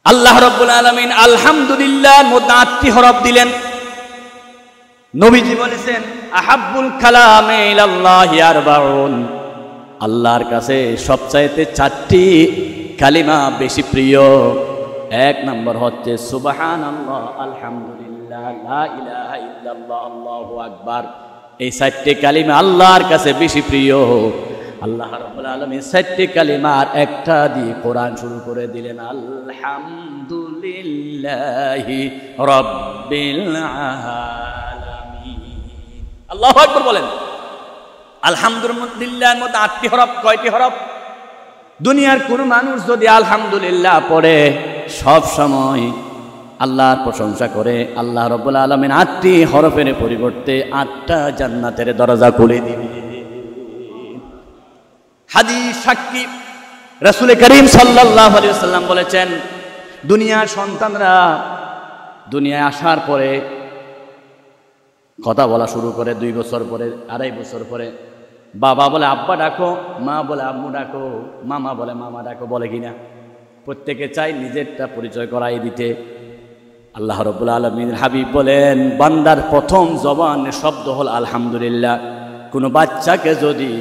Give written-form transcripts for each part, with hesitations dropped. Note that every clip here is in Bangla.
আল্লাহ রাব্বুল আলামিন আলহামদুলিল্লাহ মধ্যে 8টি হরফ দিলেন। নবীজি বলেছেন আহাব্বুল কালামে ইলাল্লাহি আরবাউন, আল্লাহর কাছে সবচাইতে 4টি কালিমা বেশি প্রিয়। এক নম্বর হচ্ছে সুবহানাল্লাহ, আলহামদুলিল্লাহ, লা ইলাহা ইল্লাল্লাহ, আল্লাহু আকবার। এই 4টি কালিমা আল্লাহর কাছে বেশি প্রিয়। আল্লাহ রাব্বুল আলামিন 4টি কালিমার একটা দিয়ে কোরআন শুরু করে দিলেন, আলহামদুলিল্লাহি রাব্বিল আলামিন। আল্লাহু আকবার বলেন। আলহামদুলিল্লাহর মধ্যে 8টি হরফ। কয়টি হরফ? দুনিয়ার কোন মানুষ যদি আলহামদুলিল্লাহ পড়ে সব সময় আল্লাহর প্রশংসা করে, আল্লাহ রাব্বুল আলামিন 8টি হরফের পরিবর্তে 8টা জান্নাতের দরজা খুলে দিবে। হাদিস সাক্ষী, রাসূল করিম সাল্লাল্লাহু আলাইহি ওয়াসাল্লাম বলেছেন, দুনিয়ার সন্তানরা দুনিয়ায় আসার পরে কথা বলা শুরু করে 2 বছর পরে, 2.5 বছর পরে। বাবা বলে আব্বা ডাকো, মা বলে আম্মু ডাকো, মামা বলে মামা ডাকো, বলে কিনা? প্রত্যেকে চাই নিজেরটা পরিচয় করাই দিতে। আল্লাহ রাব্বুল আলামিনের হাবিব বলেন, বান্দার প্রথম জবানের শব্দ হল আলহামদুলিল্লাহ। কোনো বাচ্চাকে যদি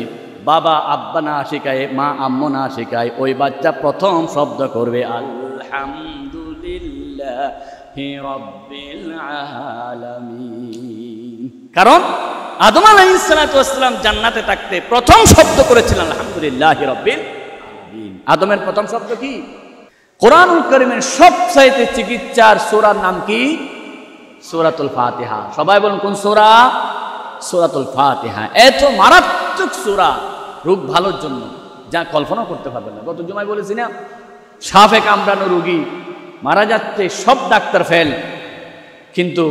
বাবা আব্বা না শেখায়, মা আম্মু না শেখায়, ওই বাচ্চা প্রথম শব্দ করবে আলহামদুলিল্লাহি রাব্বিল আলামিন। কারণ আদম আলাইহিস সালাতু ওয়াস সালাম জান্নাতে থাকতে প্রথম শব্দ করেছিলেন আলহামদুলিল্লাহি রাব্বিল আলামিন। আদমের প্রথম শব্দ কি? কোরআনুল কারীমের সবচাইতে চিকিৎসার সূরার নাম কি? সূরাতুল ফাতিহা। সবাই বলুন কোন সূরা? সূরাতুল ফাতিহা। এত মারাত্মক সূরা রোগ ভালোর জন্য যা কল্পনা করতে পারবেন না। গত জুমায় বলেছি না, সাপে কামড়ানো রোগী মারা যাচ্ছে, সব ডাক্তার ফেল, কিন্তু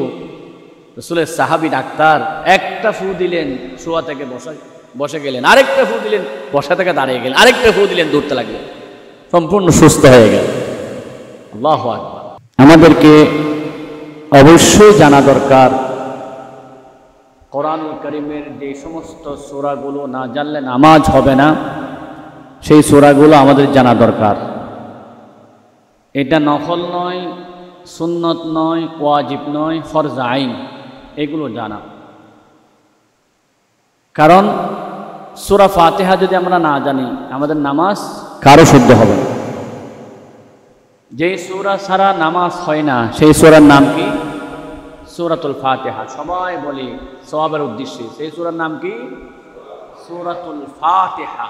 রাসূলের সাহাবী ডাক্তার একটা ফু দিলেন, শোয়া থেকে বসে গেলেন, আরেকটা ফু দিলেন, বসা থেকে দাঁড়িয়ে গেলেন, আরেকটা ফু দিলেন, দৌড়তে লাগলেন, সম্পূর্ণ সুস্থ হয়ে গেল। আল্লাহু আকবার। আমাদেরকে অবশ্যই জানা দরকার কোরআনুল কারীমের যে সমস্ত সূরাগুলো না জানলে নামাজ হবে না, সেই সূরাগুলো আমাদের জানা দরকার। এটা নফল নয়, সুন্নত নয়, ওয়াজিব নয়, ফরজ আইন, এগুলো জানা। কারণ সূরা ফাতিহা যদি আমরা না জানি, আমাদের নামাজ কারো শুদ্ধ হবে না। যেই সূরা ছাড়া নামাজ হয় না, সেই সূরার নাম কি? সূরাতুল ফাতিহা। সবাই বলি সওয়াবের উদ্দেশ্যে, সেই সূরার নাম কি? সূরাতুল ফাতিহা।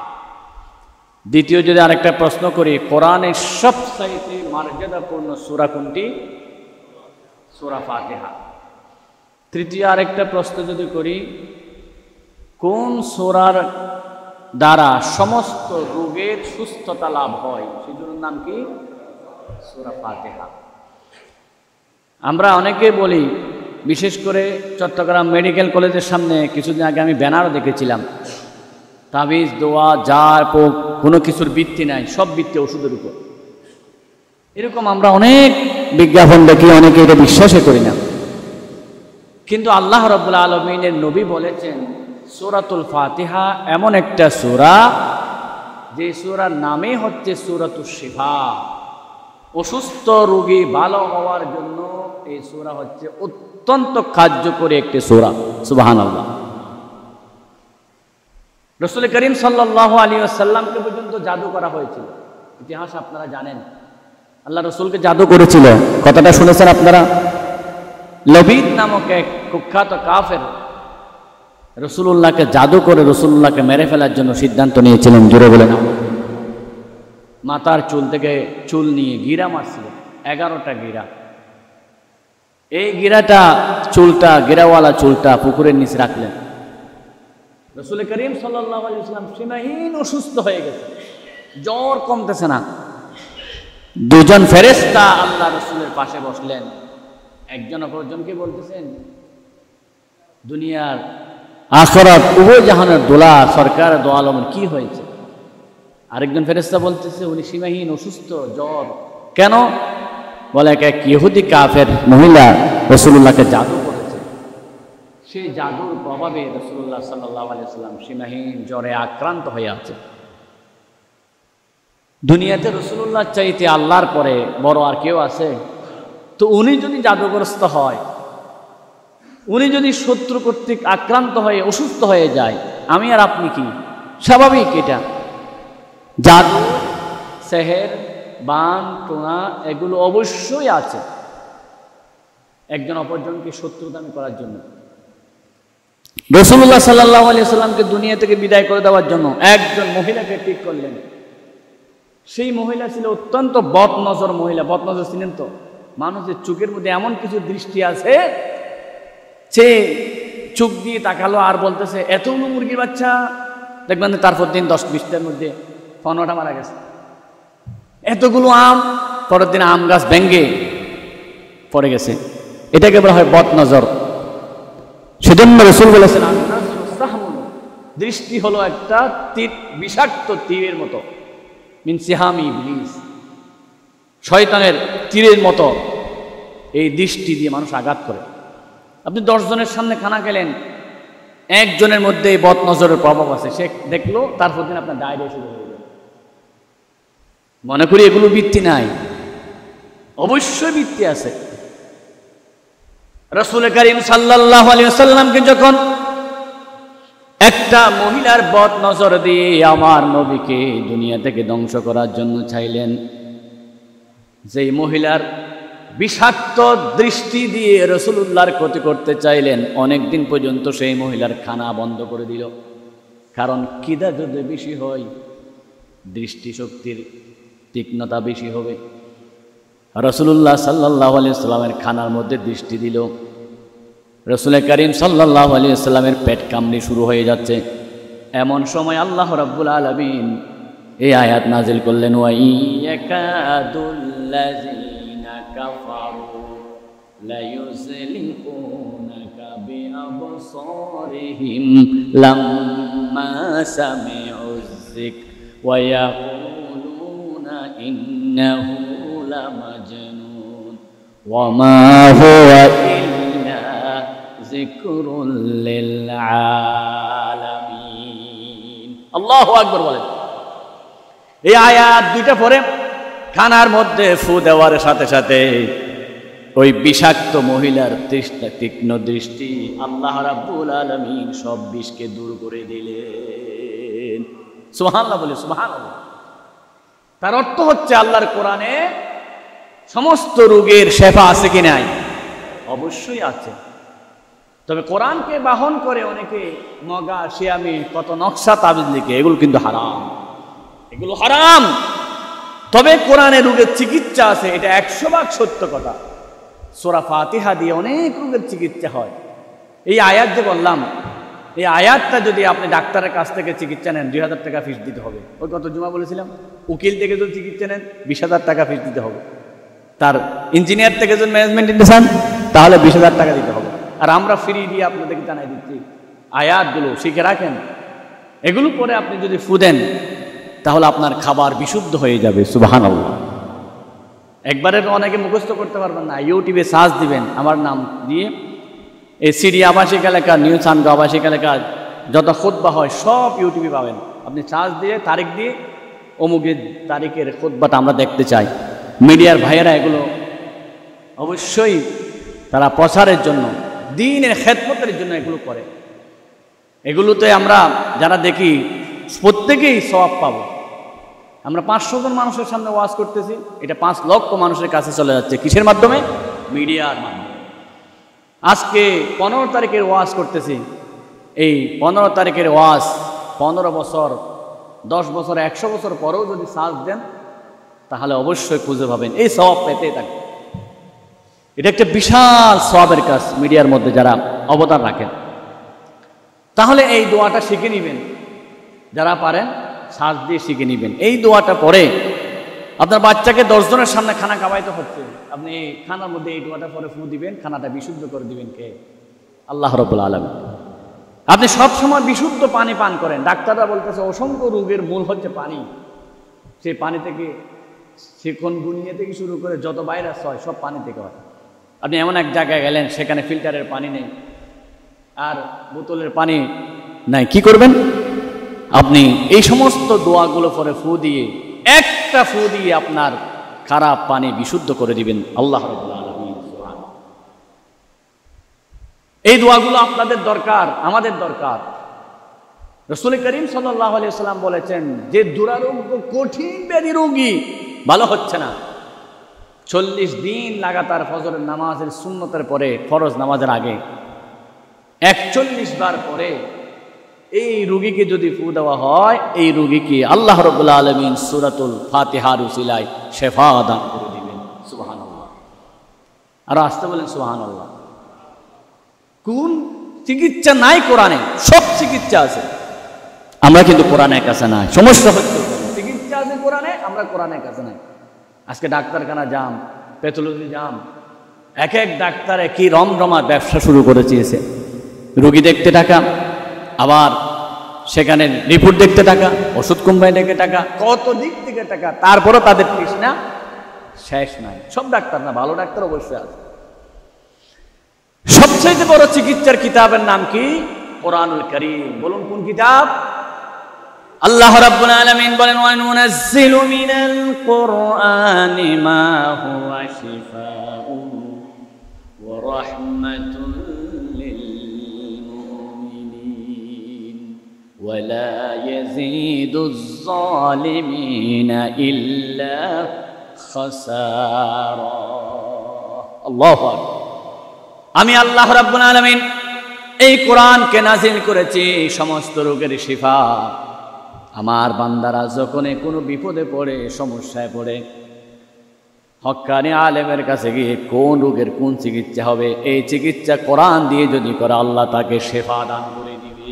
দ্বিতীয় যদি আরেকটা প্রশ্ন করি, কোরআনের সবচাইতে মর্যাদাপূর্ণ সূরা কোনটি? সূরা ফাতিহা। তৃতীয় আরেকটা প্রশ্ন যদি করি, কোন সূরার দ্বারা সমস্ত রোগের সুস্থতা লাভ হয়, সেটার নাম কি? সূরা ফাতিহা। আমরা অনেকে বলি, বিশেষ করে চট্টগ্রাম মেডিকেল কলেজের সামনে কিছুদিন আগে আমি ব্যানারও দেখেছিলাম, তাবিজ দোয়া জার পোক কোনো কিছুর ভিত্তি নাই, সব ভিত্তি ওষুধের উপর। এরকম আমরা অনেক বিজ্ঞাপন দেখি, অনেকে এটা বিশ্বাসই করি না। কিন্তু আল্লাহ রাব্বুল আলামিনের নবী বলেছেন, সূরাতুল ফাতিহা এমন একটা সূরা, যে সূরার নামে হচ্ছে সূরাতুশ শিফা। অসুস্থ রোগী ভালো হওয়ার জন্য এই সূরা হচ্ছে অত্যন্ত কার্যকরী একটি সূরা। সুবহানাল্লাহ। রাসূল করিম সাল্লাল্লাহু আলাইহি ওয়াসাল্লামকে পর্যন্ত জাদু করা হয়েছিল। ইতিহাস আপনারা জানেন, আল্লাহ রাসূলকে জাদু করেছিল। কথাটা শুনেছেন আপনারা? লবিদ নামক এক কুখ্যাত কাফের রাসূলুল্লাহকে জাদু করে রাসূলুল্লাহকে মেরে ফেলার জন্য সিদ্ধান্ত নিয়েছিলেন। জোরে বলেন। মাথার চুল থেকে চুল নিয়ে গিরা মারছিল, 11টা গিরা। এই গিরাটা চুলটা, গিরাওয়ালা চুলটা পুকুরের নিচে রাখলেন। রাসূল করিম সাল্লাল্লাহু আলাইহি ওয়াসাল্লাম সীমাহীন অসুস্থ হয়ে গেছে, জ্বর কমতেছে না। দুজন ফেরেশতা আল্লাহ রাসূলের পাশে বসলেন, একজন অপরজনকে বলতেছেন, দুনিয়ার আখিরাত উভয় জাহানের দোলা সরকার দো আলমের কি হয়েছে? আরেকজন ফেরেশতা বলতেছে, উনি সীমাহীন অসুস্থ, জ্বর। কেন? বলে এক ইহুদি কাফের মহিলা রাসূলুল্লাহকে জাদু করেছে, সেই জাদুর প্রভাবে রাসূলুল্লাহ সাল্লাল্লাহু আলাইহি ওয়াসাল্লাম সীমাহীন জ্বরে আক্রান্ত হয়ে আছে। দুনিয়াতে রাসূলুল্লাহ চাইতে আল্লাহর পরে বড় আর কেউ আছে? তো উনি যদি জাদুগ্রস্ত হয়, উনি যদি শত্রু কর্তৃক আক্রান্ত হয়ে অসুস্থ হয়ে যায়, আমি আর আপনি কি? স্বাভাবিক এটা। জাদু, সেহের, বান, টোনা এগুলো অবশ্যই আছে একজন অপরজনকে শত্রুতামি করার জন্য। রাসূলুল্লাহ সাল্লাল্লাহু আলাইহি সাল্লামকে দুনিয়া থেকে বিদায় করে দেওয়ার জন্য একজন মহিলাকে ঠিক করলেন। সেই মহিলা ছিল অত্যন্ত বদনজর মহিলা। বদনজর ছিলেন তো? মানুষের চোখের মধ্যে এমন কিছু দৃষ্টি আছে, সে চোখ দিয়ে তাকালো আর বলতেছে এতগুলো মুরগির বাচ্চা, দেখবেন তারপর দিন 10-20টার মধ্যে 15টা মারা গেছে। এতগুলো আম, পরের দিন আম গাছ ভেঙ্গে পড়ে গেছে। এটাকে বলা হয় বদনজর। সেজন্য রাসূল বলেছেন দৃষ্টি হলো একটা তীর, বিষাক্ত তীরের মতো, মিন সিহামি ইবলিস, শয়তানের তীরের মতো এই দৃষ্টি দিয়ে মানুষ আঘাত করে। আপনি 10 জনের সামনে খানা খেলেন, একজনের মধ্যে এই বদনজরের প্রভাব আছে, সে দেখলো, তারপর দিন আপনার ডায়রিয়া শুরু হয়ে যাবে। মনে করি এগুলো ভিত্তি নাই? অবশ্যই ভিত্তি আছে। রাসূল করিম সাল্লাল্লাহু আলাইহি ওয়াসাল্লামকে যখন একটা মহিলার বদনজর দিয়ে আমার নবীকে দুনিয়া থেকে ধ্বংস করার জন্য চাইলেন, যেই মহিলার বিষাক্ত দৃষ্টি দিয়ে রাসূলুল্লাহর ক্ষতি করতে চাইলেন, অনেক দিন পর্যন্ত সেই মহিলার খানা বন্ধ করে দিল। কারণ খিদা যদি বেশি হয়, দৃষ্টিশক্তির তীক্ষ্ণতা বেশি হবে। রাসূলুল্লাহ সাল্লাল্লাহু আলাইহি ওয়াসাল্লামের খানার মধ্যে দৃষ্টি দিল, রাসূল করিম সাল্লাল্লাহু আলাইহি ওয়াসাল্লামের পেট কামড়ি শুরু হয়ে যাচ্ছে। এমন সময় আল্লাহ রাব্বুল আলামিন এই আয়াত নাজিল করলেন, ওয়া ইয়াকাদুল্লাযীনা কাফারু লা ইউযলিকুনাকা বিআবসারিহিম লাম্মা সামি'ুয যিকর ওয়া ইয়াকুলুনা ইন্নাহু লামাজনুন ওয়া মা হুয়া ইল্লা যিকরুল লিল আলামিন। আল্লাহু আকবার বলেন। এই আয়াত দুইটা পরে খানার মধ্যে ফু দেওয়ার সাথে সাথে ওই বিষাক্ত মহিলার তীক্ষ্ণ দৃষ্টি আল্লাহ রাব্বুল আলামিন সব বিষকে দূর করে দিলেন। সুবহানাল্লাহ বলে, সুবহানাল্লাহ। তার অর্থ হচ্ছে আল্লাহর কোরআনে সমস্ত রোগের শেফা আছে কি নাই? অবশ্যই আছে। তবে কোরআনকে বাহন করে অনেকে মগা, শিয়ামি, কত নকশা তাবিজ লিখে, এগুলো কিন্তু হারাম, এগুলো হারাম। তবে কোরআনে রোগের চিকিৎসা আছে, এটা 100% সত্য কথা। সূরা ফাতিহা দিয়ে অনেক রোগের চিকিৎসা হয়। এই আয়াত যে বললাম, এই আয়াতটা যদি আপনি ডাক্তারের কাছ থেকে চিকিৎসা নেন, 2000 টাকা ফিস দিতে হবে। ওই কত জুমা বলেছিলাম, উকিল থেকে যদি চিকিৎসা নেন 20,000 টাকা ফিস দিতে হবে। তার ইঞ্জিনিয়ার থেকে যদি ম্যানেজমেন্ট নিতে চান তাহলে 20,000 টাকা দিতে হবে। আর আমরা ফ্রি দিয়ে আপনাদেরকে জানাই দিচ্ছি, আয়াতগুলো শিখে রাখেন। এগুলো পরে আপনি যদি ফু দেন তাহলে আপনার খাবার বিশুদ্ধ হয়ে যাবে। সুবহানাল্লাহ। একবারে অনেকে মুখস্থ করতে পারবেন না, ইউটিউবে সার্চ দিবেন আমার নাম দিয়ে, এই সিডি আবাসিক এলাকা, নিউ সানগা আবাসিক এলাকা যত খুতবা হয় সব ইউটিউবে পাবেন। আপনি সার্চ দিয়ে তারিখ দিয়ে অমুকের তারিখের খুতবাটা আমরা দেখতে চাই। মিডিয়ার ভাইয়েরা এগুলো অবশ্যই তারা প্রচারের জন্য, দ্বীনের খেদমতের জন্য এগুলো করে। এগুলোতে আমরা যারা দেখি প্রত্যেকেই সওয়াব পাবো। আমরা 500 জন মানুষের সামনে ওয়াজ করতেছি, এটা 5 লক্ষ মানুষের কাছে চলে যাচ্ছে। কিসের মাধ্যমে? মিডিয়ার মাধ্যমে। আজকে 15 তারিখের ওয়াজ করতেছি, এই 15 তারিখের ওয়াজ 15 বছর, 10 বছর, 100 বছর পরেও যদি সার্চ দেন তাহলে অবশ্যই খুঁজে পাবেন, এই সওয়াব পেতেই থাকবে। এটা একটা বিশাল সওয়াবের কাজ মিডিয়ার মধ্যে যারা অবদান রাখেন। তাহলে এই দোয়াটা শিখে নেবেন, যারা পারেন সার্চ দিয়ে শিখে নেবেন। এই দোয়াটা পরে আপনার বাচ্চাকে 10 জনের সামনে খানা খাওয়াইতে হচ্ছে, আপনি এই খানার মধ্যে এই দোয়াটা পরে ফু দিবেন, খানাটা বিশুদ্ধ করে দিবেন। কে? আল্লাহ রাব্বুল আলামিন। আপনি সবসময় বিশুদ্ধ পানি পান করেন। ডাক্তাররা বলতেছে অসংখ্য রোগের মূল হচ্ছে পানি। সেই পানি থেকে চিকনগুনিয়া থেকে শুরু করে যত ভাইরাস হয় সব পানি থেকে হয়। আপনি এমন এক জায়গায় গেলেন, সেখানে ফিল্টারের পানি নেই আর বোতলের পানি নাই, কি করবেন? আপনি এই সমস্ত দোয়াগুলো পরে ফু দিয়ে 1 একটা ফু দিয়ে আপনার খারাপ পানি বিশুদ্ধ করে দিবেন আল্লাহ রাব্বুল আলামিন। এই দোয়াগুলো আপনাদের দরকার, আমাদের দরকার। রাসূল করিম সাল্লাল্লাহু আলাইহি ওয়াসাল্লাম বলেছেন, যে দুরারোগ্য কঠিন ব্যাধি রোগী ভালো হচ্ছে না, 40 দিন লাগাতার ফজরের নামাজের সুন্নতের পরে, ফরজ নামাজের আগে 41 বার পরে এই রোগীকে যদি ফু দেওয়া হয়, এই রোগীকে আল্লাহ রাব্বুল আলামিন সূরাতুল ফাতিহার উসিলায় শেফা দান করে দিবেন। সুবহানাল্লাহ। আর আসতে বলেন সুবহানাল্লাহ। কোন চিকিৎসা নাই কোরআনে? সব চিকিৎসা আছে, আমরা কিন্তু কোরআনের কাছে নাই। সমস্যা হচ্ছে চিকিৎসা আছে কোরআনে, আমরা কোরআনের কাছে নাই। আজকে ডাক্তারখানা জাম, প্যাথোলজি জাম, এক এক ডাক্তারে কি রমরমা ব্যবসা শুরু করেছে। রোগী দেখতে টাকা, আবার সেখানে রিপোর্ট দেখতে টাকা, ওষুধ কোম্পানি দেখে টাকা, কত দিক থেকে টাকা, তারপরও তাদের তৃষ্ণা শেষ নাই। সব ডাক্তার না, ভালো ডাক্তার অবশ্যই আছে। সবচেয়ে বড় চিকিৎসার কিতাবের নাম কি? কোরআনুল কারীম। বলুন কোন কিতাব? আল্লাহ রাব্বুল আলামিন বলেন, ওয়া নুনাজ্জিলু মিনাল কুরআনি মা হুয়া শিফাউন ওয়া রাহমাতুন লিল মুমিনিন ওয়া লা ইয়াজিদুজ যালিমিনা ইল্লা খাসারা। আল্লাহু আকবার। আমি আল্লাহ রাব্বুল আলামিন এই কোরআনকে নাজিল করেছি সমস্ত রোগের শিফা। আমার বান্দারা যখন কোনো বিপদে পড়ে, সমস্যায় পড়ে, হক্কানি আলেমের কাছে গিয়ে কোন রোগের কোন চিকিৎসা হবে, এই চিকিৎসা কোরআন দিয়ে যদি করে, আল্লাহ তাকে শেফা দান করে দিবে।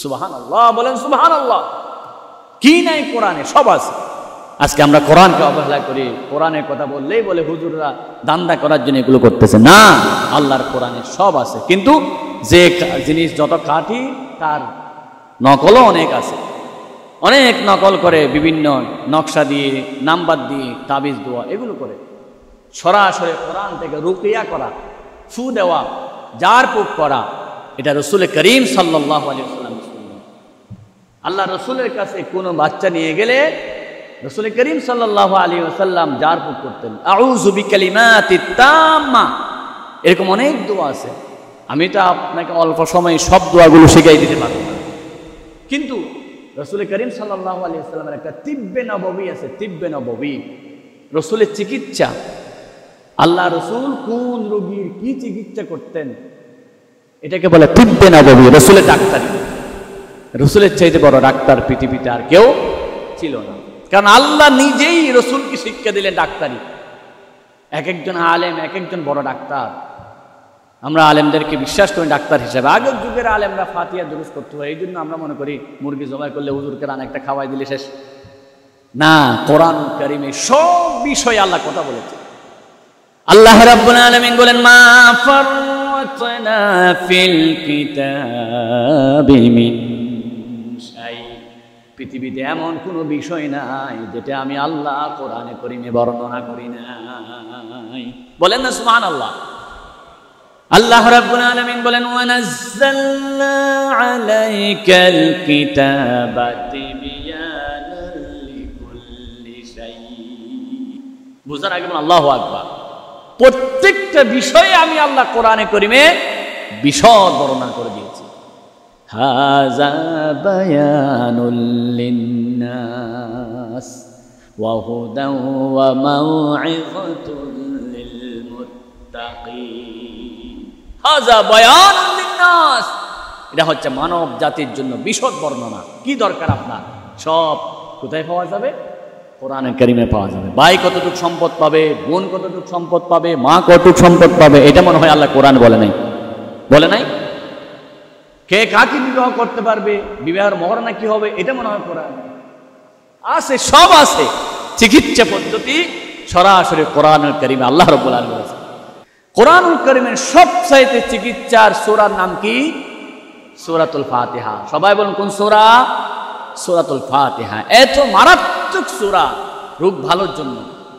সুবহানাল্লাহ, বলেন সুবহানাল্লাহ। কি নাই কোরআনে? সব আছে। আজকে আমরা কোরআনকে অবহেলা করি। কোরআনের কথা বললেই বলে হুজুররা দান্দা করার জন্য এগুলো করতেছে। না, আল্লাহর কোরআনে সব আছে, কিন্তু যে জিনিস যত কাঠি তার নকলও অনেক আছে। অনেক নকল করে, বিভিন্ন নকশা দিয়ে, নাম্বার দিয়ে, তাবিজ দেওয়া, এগুলো করে। সরাসরি কোরআন থেকে রুকিয়া করা, ফু দেওয়া, জার ফুক করা, এটা রাসূল করিম সাল্লাল্লাহু আলাইহি ওয়াসাল্লাম। আল্লাহ রাসূলের কাছে কোনো বাচ্চা নিয়ে গেলে রাসূল করিম সাল্লাল্লাহু আলাইহি ওয়াসাল্লাম জার ফুক করতেন, আউযু বিকালিমাতিত তাম্মা। এরকম অনেক দোয়া আছে। আমি তো আপনাকে অল্প সময়ে সব দোয়াগুলো শিখাই দিতে পারব না, কিন্তু রাসূল করিম সাল্লাল্লাহু আলাইহি ওয়াসাল্লামের একটা তিব্বে নববী আছে। তিব্বে নববী, রাসূলের চিকিৎসা। আল্লাহ রাসূল কোন রোগীর কি চিকিৎসা করতেন, এটাকে বলে তিব্বে নববী, রাসূলের ডাক্তারি। রাসূলের চাইতে বড় ডাক্তার পৃথিবীতে আর কেউ ছিল না, কারণ আল্লাহ নিজেই রাসূলকে শিক্ষা দিলেন ডাক্তারি। এক একজন আলেম, এক একজন বড় ডাক্তার। আমরা আলেমদেরকে বিশ্বাস করি ডাক্তার হিসেবে। আগের যুগের আলেমরা ফাতিহা দুরূদ করতে হয়, এই জন্য আমরা মনে করি মুরগি জবাই করলে হুজুরকে রান একটা খাওয়াই দিলে শেষ। না, কোরআনুল কারীমে সব বিষয়ে আল্লাহ কথা বলেছে। আল্লাহ রাব্বুল আলামিন বলেন, মা ফাররাতনা ফিল কিতাবি মিন শাই। পৃথিবীতে এমন কোনো বিষয় নাই যেটা আমি আল্লাহ কোরআনে কারীমে বর্ণনা করি নাই। বলেন না সুবহানাল্লাহ। আল্লাহ রাব্বুল আলামিন বলেন, ওয়া নাযালনা আলাইকাল কিতাবা তিবয়ানান লিকুল্লি শাই। বুঝার আগে বলেন আল্লাহু আকবার। প্রত্যেকটা বিষয়ে আমি আল্লাহ কোরআনে কারীমে বিশদ বর্ণনা করে দিয়েছি। হাযা বায়ানুল লিন্নাস ওয়া হুদান ওয়া মাউইযাতুন লিল মুত্তাকিন। হাযা বায়ানুল লিন্নাস, এটা হচ্ছে মানব জাতির জন্য বিশদ বর্ণনা। কি দরকার আপনার? সব কোথায় পাওয়া যাবে? কোরআনে কারীমে পাওয়া যাবে। ভাই কতটুকু সম্পদ পাবে, বোন কতটুকু সম্পদ পাবে, মা কতটুকু সম্পদ পাবে, এটা মনে হয় আল্লাহ কোরআন বলে নাই। বলে নাই? কে কাকে বিবাহ করতে পারবে, বিবাহের মহরনা কি হবে, এটা মনে হয় কোরআন আছে। সব আছে। চিকিৎসা পদ্ধতি সরাসরি কোরআনুল কারীমে আল্লাহ রাব্বুল আলামিন বলেছেন। কোরআনুল কারীমের সবচাইতে চিকিৎসার সূরার নাম কি? সূরাতুল ফাতিহা। সবাই বলুন কোন সূরা? সূরাতুল ফাতিহা। এত মারাত্মক সূরা রোগ ভালোর জন্য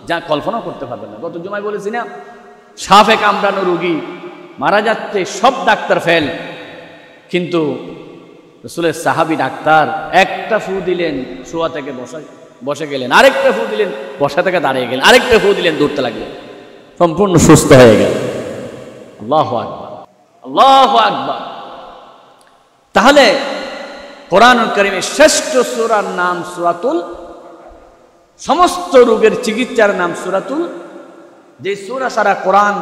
যা কল্পনা করতে পারবেন না। গত জুমায় বলেছি না, সাপে কামড়ানো রোগী মারা যাচ্ছে, সব ডাক্তার ফেল, কিন্তু রাসূলের সাহাবী ডাক্তার একটা ফু দিলেন, শোয়া থেকে বসে গেলেন, আরেকটা ফু দিলেন, বসা থেকে দাঁড়িয়ে গেলেন, আরেকটা ফু দিলেন, দৌড়তে লাগলেন, সম্পূর্ণ সুস্থ হয়ে গেল। আল্লাহু আকবার, আল্লাহু আকবার। তাহলে কোরআনুল কারীমের শ্রেষ্ঠ সূরার নাম সূরাতুল, সমস্ত রোগের চিকিৎসার নাম সূরাতুল, যে সূরা ছাড়া কোরআন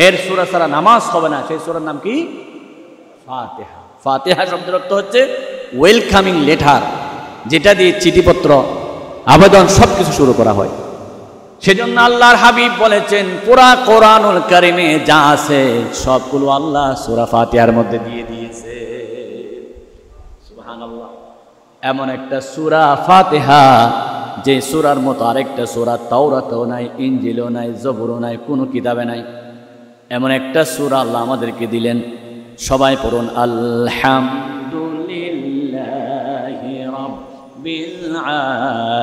এর সূরা ছাড়া নামাজ হবে না, সেই সূরার নাম কি? ফাতিহা। ফাতিহা শব্দের অর্থ হচ্ছে ওয়েলকামিং লেটার, যেটা দিয়ে চিঠিপত্র, আবেদন সবকিছু শুরু করা হয়। সেজন্য আল্লাহর হাবিব বলেছেন পুরা কোরআনুল কারীমে যা আছে সবগুলো আল্লাহ সূরা ফাতিহার মধ্যে দিয়ে দিয়েছে। সুবহানাল্লাহ। এমন একটা সূরা ফাতিহা যে সূরার মতো আরেকটা সূরা তাওরাতেও নাই, ইনজিলও নাই, জবুরও নাই, কোনো কিতাবে নাই। এমন একটা সূরা আল্লাহ আমাদেরকে দিলেন। সবাই পড়ুন আলহামদুলিল্লাহি রাব্বিল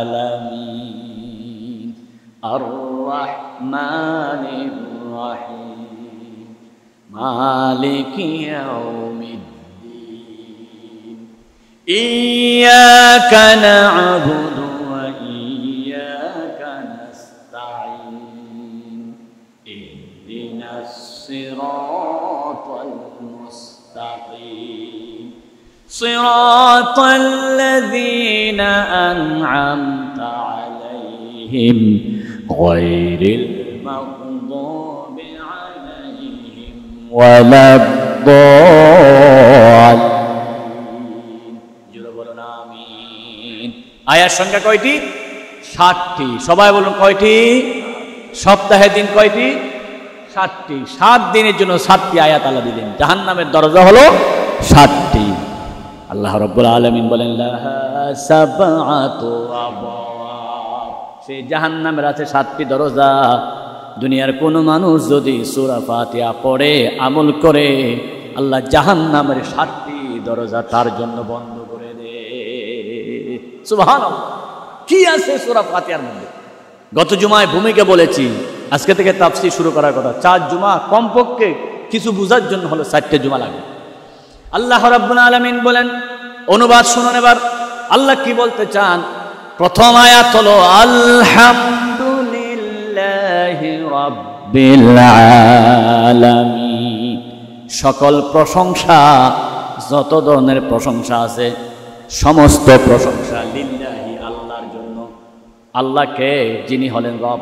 আলামিন আর রাহমানির রাহিম মালিকি ইয়াউমিদ্দিন ইয়াকা না'বুদু ওয়া ইয়াকা নাস্তাঈন ইহদিনাস সিরাতাল মুস্তাকিম সিরাতাল লাযীনা আন'আমতা আলাইহিম গায়রিল মাগদুবি আলাইহিম ওয়ালাদ-দাল্লিন। জোরে বলুন আমিন। আয়ার সংখ্যা কয়টি? 60টি। সবাই বলুন কয়টি? সপ্তাহে দিন কয়টি? 60টি। 7 দিনের জন্য 7টি আয়াত আল্লাহ দিলেন। জাহান্নামের দরজা হলো 7টি। আল্লাহ রাব্বুল আলামিন বলেন লাহা সাবআতু আবওয়াব, সেই জাহান্নামের আছে 7টি দরজা। দুনিয়ার কোনো মানুষ যদি সূরা ফাতিহা পড়ে আমল করে, আল্লাহ জাহান্নামের 7টি দরজা তার জন্য বন্ধ করে দেয়। সুবহানাল্লাহ। কি আছে সূরা ফাতিহার মধ্যে? গত জুমায় ভূমিকা বলেছি, আজকে থেকে তাফসীর শুরু করার কথা। 4 জুমা কমপক্ষে কিছু বোঝার জন্য হলো 4টে জুমা লাগে। আল্লাহ রাব্বুল আলামিন বলেন, অনুবাদ শুনুন এবার আল্লাহ কি বলতে চান। প্রথম আয়াত হলো আলহামদুলিল্লাহি রাব্বিল আলামিন, সকল প্রশংসা, যত ধরনের প্রশংসা আছে সমস্ত প্রশংসা লিল্লাহি, আল্লাহর জন্য। আল্লাহকে, যিনি হলেন রব,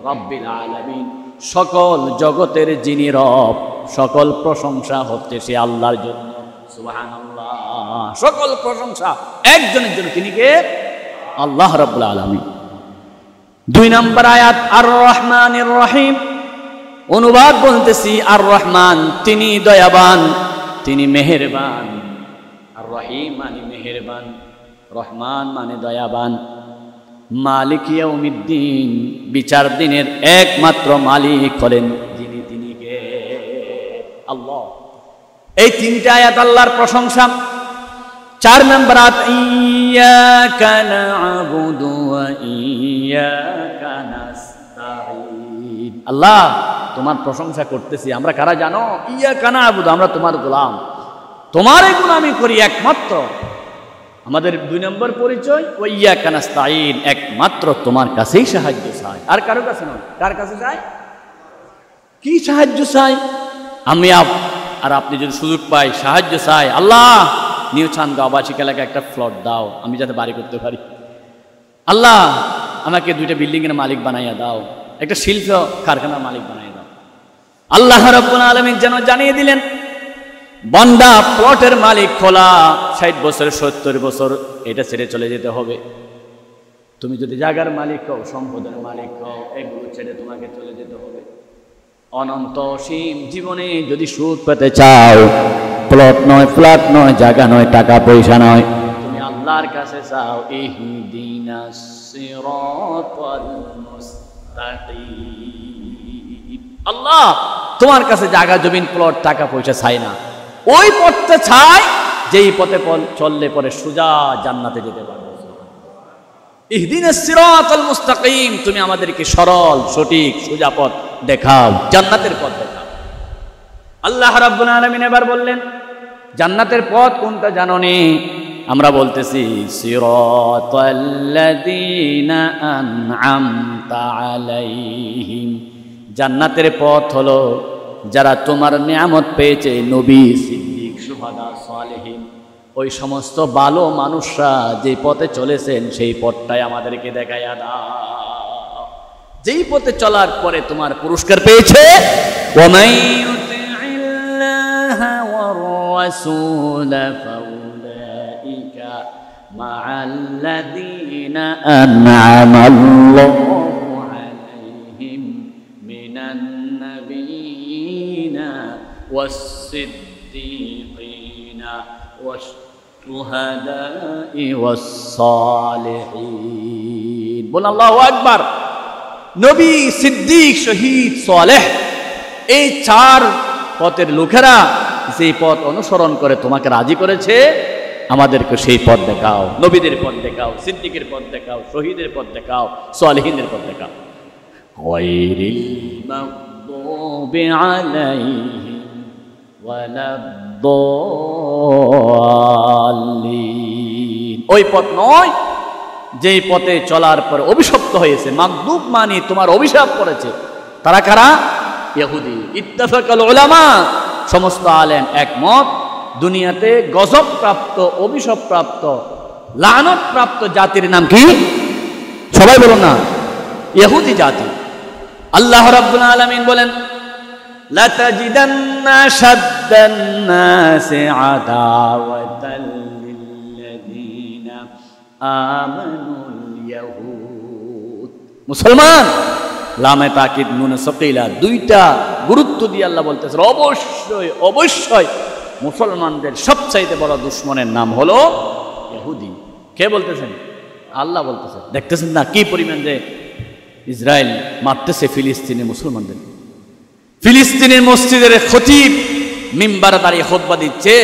রব্বিল আলামিন, সকল জগতের যিনি রব, সকল প্রশংসা হচ্ছে সে আল্লাহর জন্য। সুবহানাল্লাহ। সকল প্রশংসা একজনের জন্য, তিনি কে? আল্লাহ রাব্বুল আলামিন। 2 নম্বর আয়াত আর রহমানির রহিম, অনুবাদ বলতেছি আর রহমান তিনি দয়াবান, তিনি মেহেরবান। আর রহিম মানে মেহেরবান, রহমান মানে দয়াবান। মালিক ইয়াউমিদ্দিন, বিচার দিনের একমাত্র মালিক হলেন যিনি, তিনি কে? আল্লাহ। এই 3টে আয়াত আল্লাহর প্রশংসা। 4 নম্বর আয়াত ইয়াকা না'বুদু ওয়া ইয়াকা নাস্তাঈন, আল্লাহ তোমার প্রশংসা করতেছি। আমরা কারা জানো? ইয়াকা না'বুদু, আমরা তোমার গোলাম, তোমারই গোলামি করি একমাত্র। আমাদের 2 নম্বর পরিচয় ওয়া ইয়াকা নাস্তাঈন, একমাত্র তোমার কাছেই সাহায্য চাই, আর কারো কাছে নয়। কার কাছে চাই? কি সাহায্য চাই? আমি আর আপনি যদি সুযোগ পাই সাহায্য চাই, আল্লাহ নিউ চান্দগাঁও আবাসিক এলাকায় একটা ফ্লট দাও, আমি যাতে বাড়ি করতে পারি। আল্লাহ আমাকে 2টা বিল্ডিংয়ের মালিক বানাইয়া দাও, একটা শিল্প কারখানার মালিক বানাইয়া দাও। আল্লাহ রাব্বুল আলামিন যেন জানিয়ে দিলেন, বান্দা প্লটের মালিক খোলা 60 বছর 70 বছর এটা ছেড়ে চলে যেতে হবে। তুমি যদি জায়গার মালিক হও, সম্পদের মালিক হও, এগুলো ছেড়ে তোমাকে চলে যেতে হবে। অনন্ত অসীম জীবনে যদি সুখ পেতে চাও, প্লট নয়, ফ্ল্যাট নয়, জায়গা নয়, টাকা পয়সা নয়, তুমি আল্লাহর কাছে চাও। ইহদিনাস সিরাতাল মুস্তাকিম, আল্লাহ তোমার কাছে জায়গা জমিন প্লট টাকা পয়সা চাই না, ওই পথটা চাই যেই পথে চললে পরে সোজা জান্নাতে যেতে পারবে। ইহদিনাস সিরাতাল মুস্তাকিম, তুমি আমাদেরকে সরল সঠিক সোজা পথ দেখাও, জান্নাতের পথ দেখাও। আল্লাহ রাব্বুল আলামিন এবার বললেন, জান্নাতের পথ কোনটা জানোনি? আমরা বলতেছি সিরাতাল্লাযীনা আন'আমতা আলাইহিম, জান্নাতের পথ হলো যারা তোমার নিয়ামত পেয়েছে, নবী, সিদ্দিক, শুহাদা, সালেহিন, ওই সমস্ত ভালো মানুষরা যে পথে চলেছেন সেই পথটাই আমাদেরকে দেখাইয়া দাও। যেই পথে চলার পরে তোমার পুরস্কার পেয়েছে, ওয়ামান ইউতি'ইল্লাহা ওয়ার রাসূল ফাউলাইকা মা'আল্লাযীনা আন'আমাল্লাহু আলাইহিম মিনান নাবিয়্যিনা ওয়াস-সিদ্দীকিনা ওয়াশ-শুহাদা'i ওয়াস-সালিহিন। বল আল্লাহু আকবার। নবী, সিদ্দিক, শহীদ, সালেহ, এই চার পথের লোকেরা যে পথ অনুসরণ করে তোমাকে রাজি করেছে, আমাদেরকে সেই পথ দেখাও। নবীদের পথ দেখাও, সিদ্দিকের পথ দেখাও, শহীদের পথ দেখাও, সালেহিনের পথ দেখাও। গায়রিল মাগদুবি আলাইহিম ওয়ালাদ-দাল্লিন, ওই পথ নয় যেই পথে চলার পর অভিশপ্ত হয়েছে। মাগদুব মানে তোমার অভিশাপ করেছে। তারা কারা? ইহুদি। ইত্তাফাকাল উলামা, সমস্ত আলেম একমত, দুনিয়াতে গজব প্রাপ্ত, অভিশাপ প্রাপ্ত, লানত প্রাপ্ত জাতির নাম কি? সবাই বলুন না, ইহুদি জাতি। আল্লাহ রাব্বুল আলামিন বলেন, লাতাজিদান্না শাদ্দান নাসি আদাওয়াতাল লিল্লাযীনা আমানুল ইয়াহুদ। মুসলমান, লামে তাকিদ নুনে সাকিলা, দুইটা গুরুত্ব দিয়ে আল্লাহ বলতেছেন অবশ্যই অবশ্যই মুসলমানদের সবচাইতে বড় দুশমনের নাম হলো ইহুদি। কে বলতেছেন? আল্লাহ বলতেছেন। দেখতেছেন না কি পরিমাণ যে ইসরায়েল মারতেছে ফিলিস্তিনি মুসলমানদের। ফিলিস্তিনের মসজিদের খতিব মিম্বারে দাঁড়িয়ে খুতবা দিচ্ছে,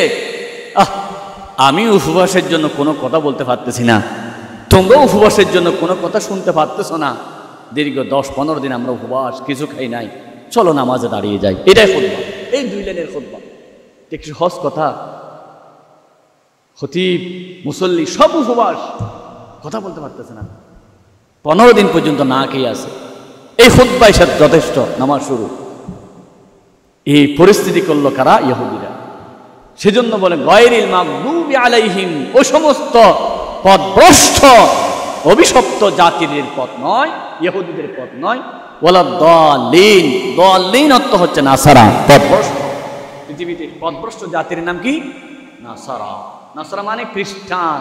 আমি উপবাসের জন্য কোনো কথা বলতে পারতেছি না, তোমরাও উপবাসের জন্য কোনো কথা শুনতে পারতেছ না, দীর্ঘ 10-15 দিন আমরা উপবাস, কিছু খাই নাই, চলো নামাজে দাঁড়িয়ে যাই। এটাই খুতবা, এই 2 লাইনের খুতবা। ঠিক সহজ কথা। খতিব, মুসল্লি সব উপবাস, কথা বলতে পারতেছে না, 15 দিন পর্যন্ত না খেয়ে আছে। এই খুতবাই সাথে যথেষ্ট, নামাজ শুরু। এই পরিস্থিতি করলো কারা? ইহুদিরা। সেজন্য বলে গায়রিল মাগদুবি আলাইহিম, ও সমস্ত পথভ্রষ্ট অভিশপ্ত জাতির পথ নয়, ইহুদিদের পথ নয়। ওয়ালাদ-দাল্লিন, দাল্লিন অর্থ হচ্ছে নাসারা, পথভ্রষ্ট। পৃথিবীতে পথভ্রষ্ট জাতির নাম কি? নাসারা। নাসারা মানে খ্রিস্টান।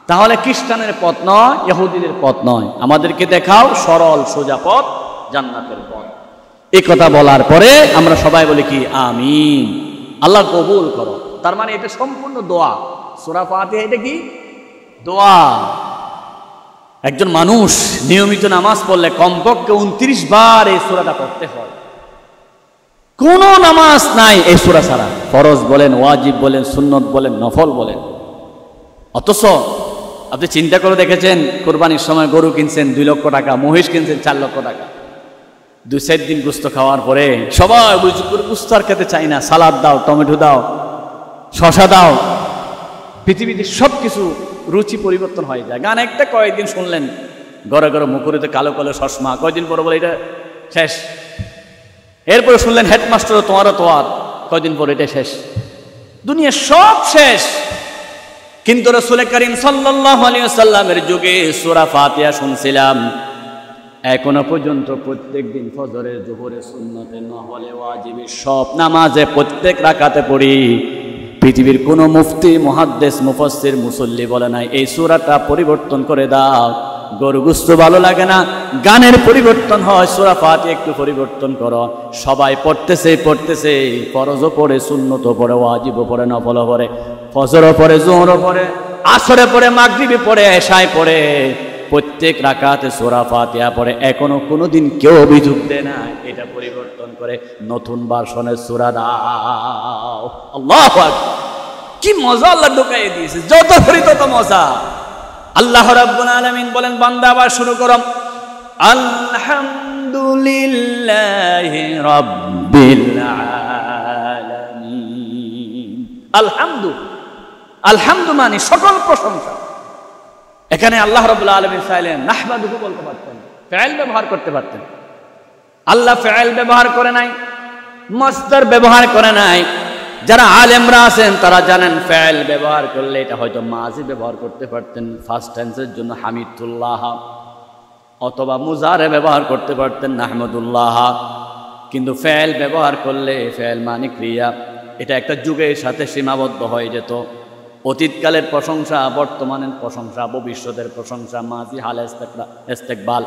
তাহলে খ্রিস্টানের পথ নয়, ইহুদিদের পথ নয়, আমাদেরকে দেখাও সরল সোজা পথ, জান্নাতের পথ। এই কথা বলার পরে আমরা সবাই বলি কি? আমিন, আল্লাহ কবুল করো। তার মানে এটা সম্পূর্ণ দোয়া। সূরা ফাতিহা এটা কি? দোয়া। একজন মানুষ নিয়মিত নামাজ পড়লে কমপক্ষে 29 বার এই সূরাটা পড়তে হয়। কোন নামাজ নাই এই সূরা ছাড়া, ফরজ বলেন, ওয়াজিব বলেন, সুন্নত বলেন, নফল বলেন। অথচ আপনি চিন্তা করে দেখেছেন, কোরবানির সময় গরু কিনছেন 2 লক্ষ টাকা, মহিষ কিনছেন 4 লক্ষ টাকা, 2-4 দিন গোস্ত খাওয়ার পরে সবাই গোস্ত আর খেতে চাই না, সালাদ দাও, টমেটো দাও, শশা দাও। পৃথিবীতে সব কিছু রুচি পরিবর্তন হয়ে যায়। গান একটা কয়েকদিন শুনলেন, ঘরে ঘরে মুখরিতে কালো কালো চশমা, কয়েকদিন পরে বলে এটা শেষ। এরপরে শুনলেন হেডমাস্টারও তোমারও তোয়ার, কয়েকদিন পরে এটা শেষ। দুনিয়া সব শেষ। কিন্তু রাসূল করিম সাল্লাল্লাহু আলাইহি ওয়াসাল্লামের যুগে সূরা ফাতিহা শুনছিলাম, এখনো পর্যন্ত প্রত্যেক দিন ফজরে, জোহরে, সুন্নতে, নফলে, ওয়াজিবে সব নামাজে প্রত্যেক রাকাতে পড়ি। পৃথিবীর কোনো মুফতি, মুহাদ্দিস, মুফাসসির, মুসল্লি বলে নাই এই সূরাটা পরিবর্তন করে দাও। গরু গোস্ত ভালো লাগে না, গানের পরিবর্তন হয়, সূরা ফাতিহা একটু পরিবর্তন করো। সবাই পড়তেছে পড়তেছে, ফরজও পড়ে, সুন্নতও পড়ে, ওয়াজিবও পড়ে, নফলও পড়ে, ফজরও পড়ে, জোহরও পড়ে, আসরে পড়ে, মাগরিবে পড়ে, এশায় পড়ে, প্রত্যেক রাকাতে সূরা ফাতিহা পড়ে। এখনো কোনোদিন কেউ অভিযোগ দেয় না এটা পরিবর্তন করে নতুন ভার্সনের সূরা দাও। আল্লাহু আকবার, কি মজা আল্লাহ ঢুকাইয়ে দিয়েছে, যত করি তত মজা। আল্লাহ রাব্বুল আলামিন বলেন, বান্দা আবার শুরু করো, আলহামদুলিল্লাহি রাব্বিল আলামিন। আলহামদু আলহামদু মানে সকল প্রশংসা। এখানে আল্লাহ রাব্বুল আলামিন চাইলেন নাহমাদুহু বলতে পারতেন, ফাইল ব্যবহার করতে পারতেন। আল্লাহ ফাইল ব্যবহার করে নাই, মাসদার ব্যবহার করে নাই। যারা আলেমরা আছেন তারা জানেন ফাইল ব্যবহার করলে এটা হয়তো মাজি ব্যবহার করতে পারতেন, ফার্স্ট টেন্সের জন্য হামিদুল্লাহ, অথবা মুজারে ব্যবহার করতে পারতেন নাহমাদুল্লাহ। কিন্তু ফাইল ব্যবহার করলে ফাইল মানে ক্রিয়া, এটা একটা যুগের সাথে সীমাবদ্ধ হয়ে যেত। অতীতকালের প্রশংসা, বর্তমানের প্রশংসা, ভবিষ্যতের প্রশংসা, মাজি হাল ইস্তেকবাল।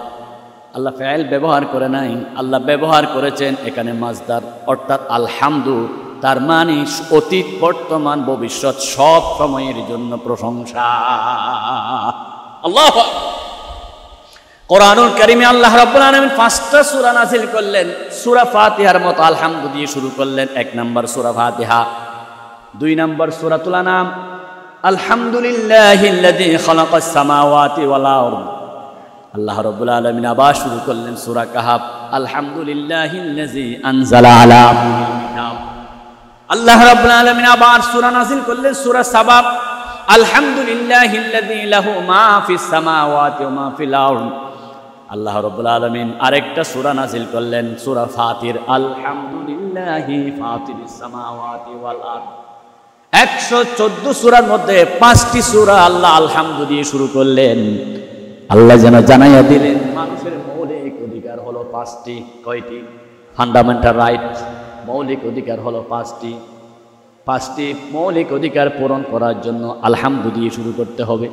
আল্লাহ ফাইল ব্যবহার করে নাই, আল্লাহ ব্যবহার করেছেন এখানে মাসদার, অর্থাৎ আলহামদু। তার মানে অতীত, বর্তমান, ভবিষ্যৎ সব সময়ের জন্য প্রশংসা। আল্লাহু কোরআনুল কারীমে আল্লাহ রাব্বুল আলামিন 5টা সূরা নাযিল করলেন। সূরা ফাতিহার মতো আলহামদু দিয়ে শুরু করলেন। 1 নম্বর সূরা ফাতিহা, 2 নম্বর সূরাতুল আনাম আলহামদুলিল্লাহিল্লাযী খালাকাস সামাওয়াতি ওয়াল আরদ। আল্লাহ রাব্বুল আলামিন আবার শুরু করলেন সূরা কাহাফ আলহামদুলিল্লাহিল্লাযী আনজালা আলা আবদিহিল কিতাব। আল্লাহ রাব্বুল আলামিন আবার সূরা নাযিল করলেন সূরা সাবা আলহামদুলিল্লাহিল্লাযী লাহু মা ফিস সামাওয়াতি ওয়া মা ফিল আরদ। আল্লাহ রাব্বুল আলামিন আরেকটা সূরা নাযিল করলেন সূরা ফাতির আলহামদুলিল্লাহি ফাতিরিস সামাওয়াতি ওয়াল আরদ। 114 সূরার মধ্যে 5টি সূরা আল্লাহ আলহামদু দিয়ে শুরু করলেন। আল্লাহ যেন জানাইয়া দিলেন মানুষের মৌলিক অধিকার হলো 5টি। কয়টি? ফান্ডামেন্টাল রাইট, মৌলিক অধিকার হলো 5টি। 5টি মৌলিক অধিকার পূরণ করার জন্য আলহামদু দিয়ে শুরু করতে হবে।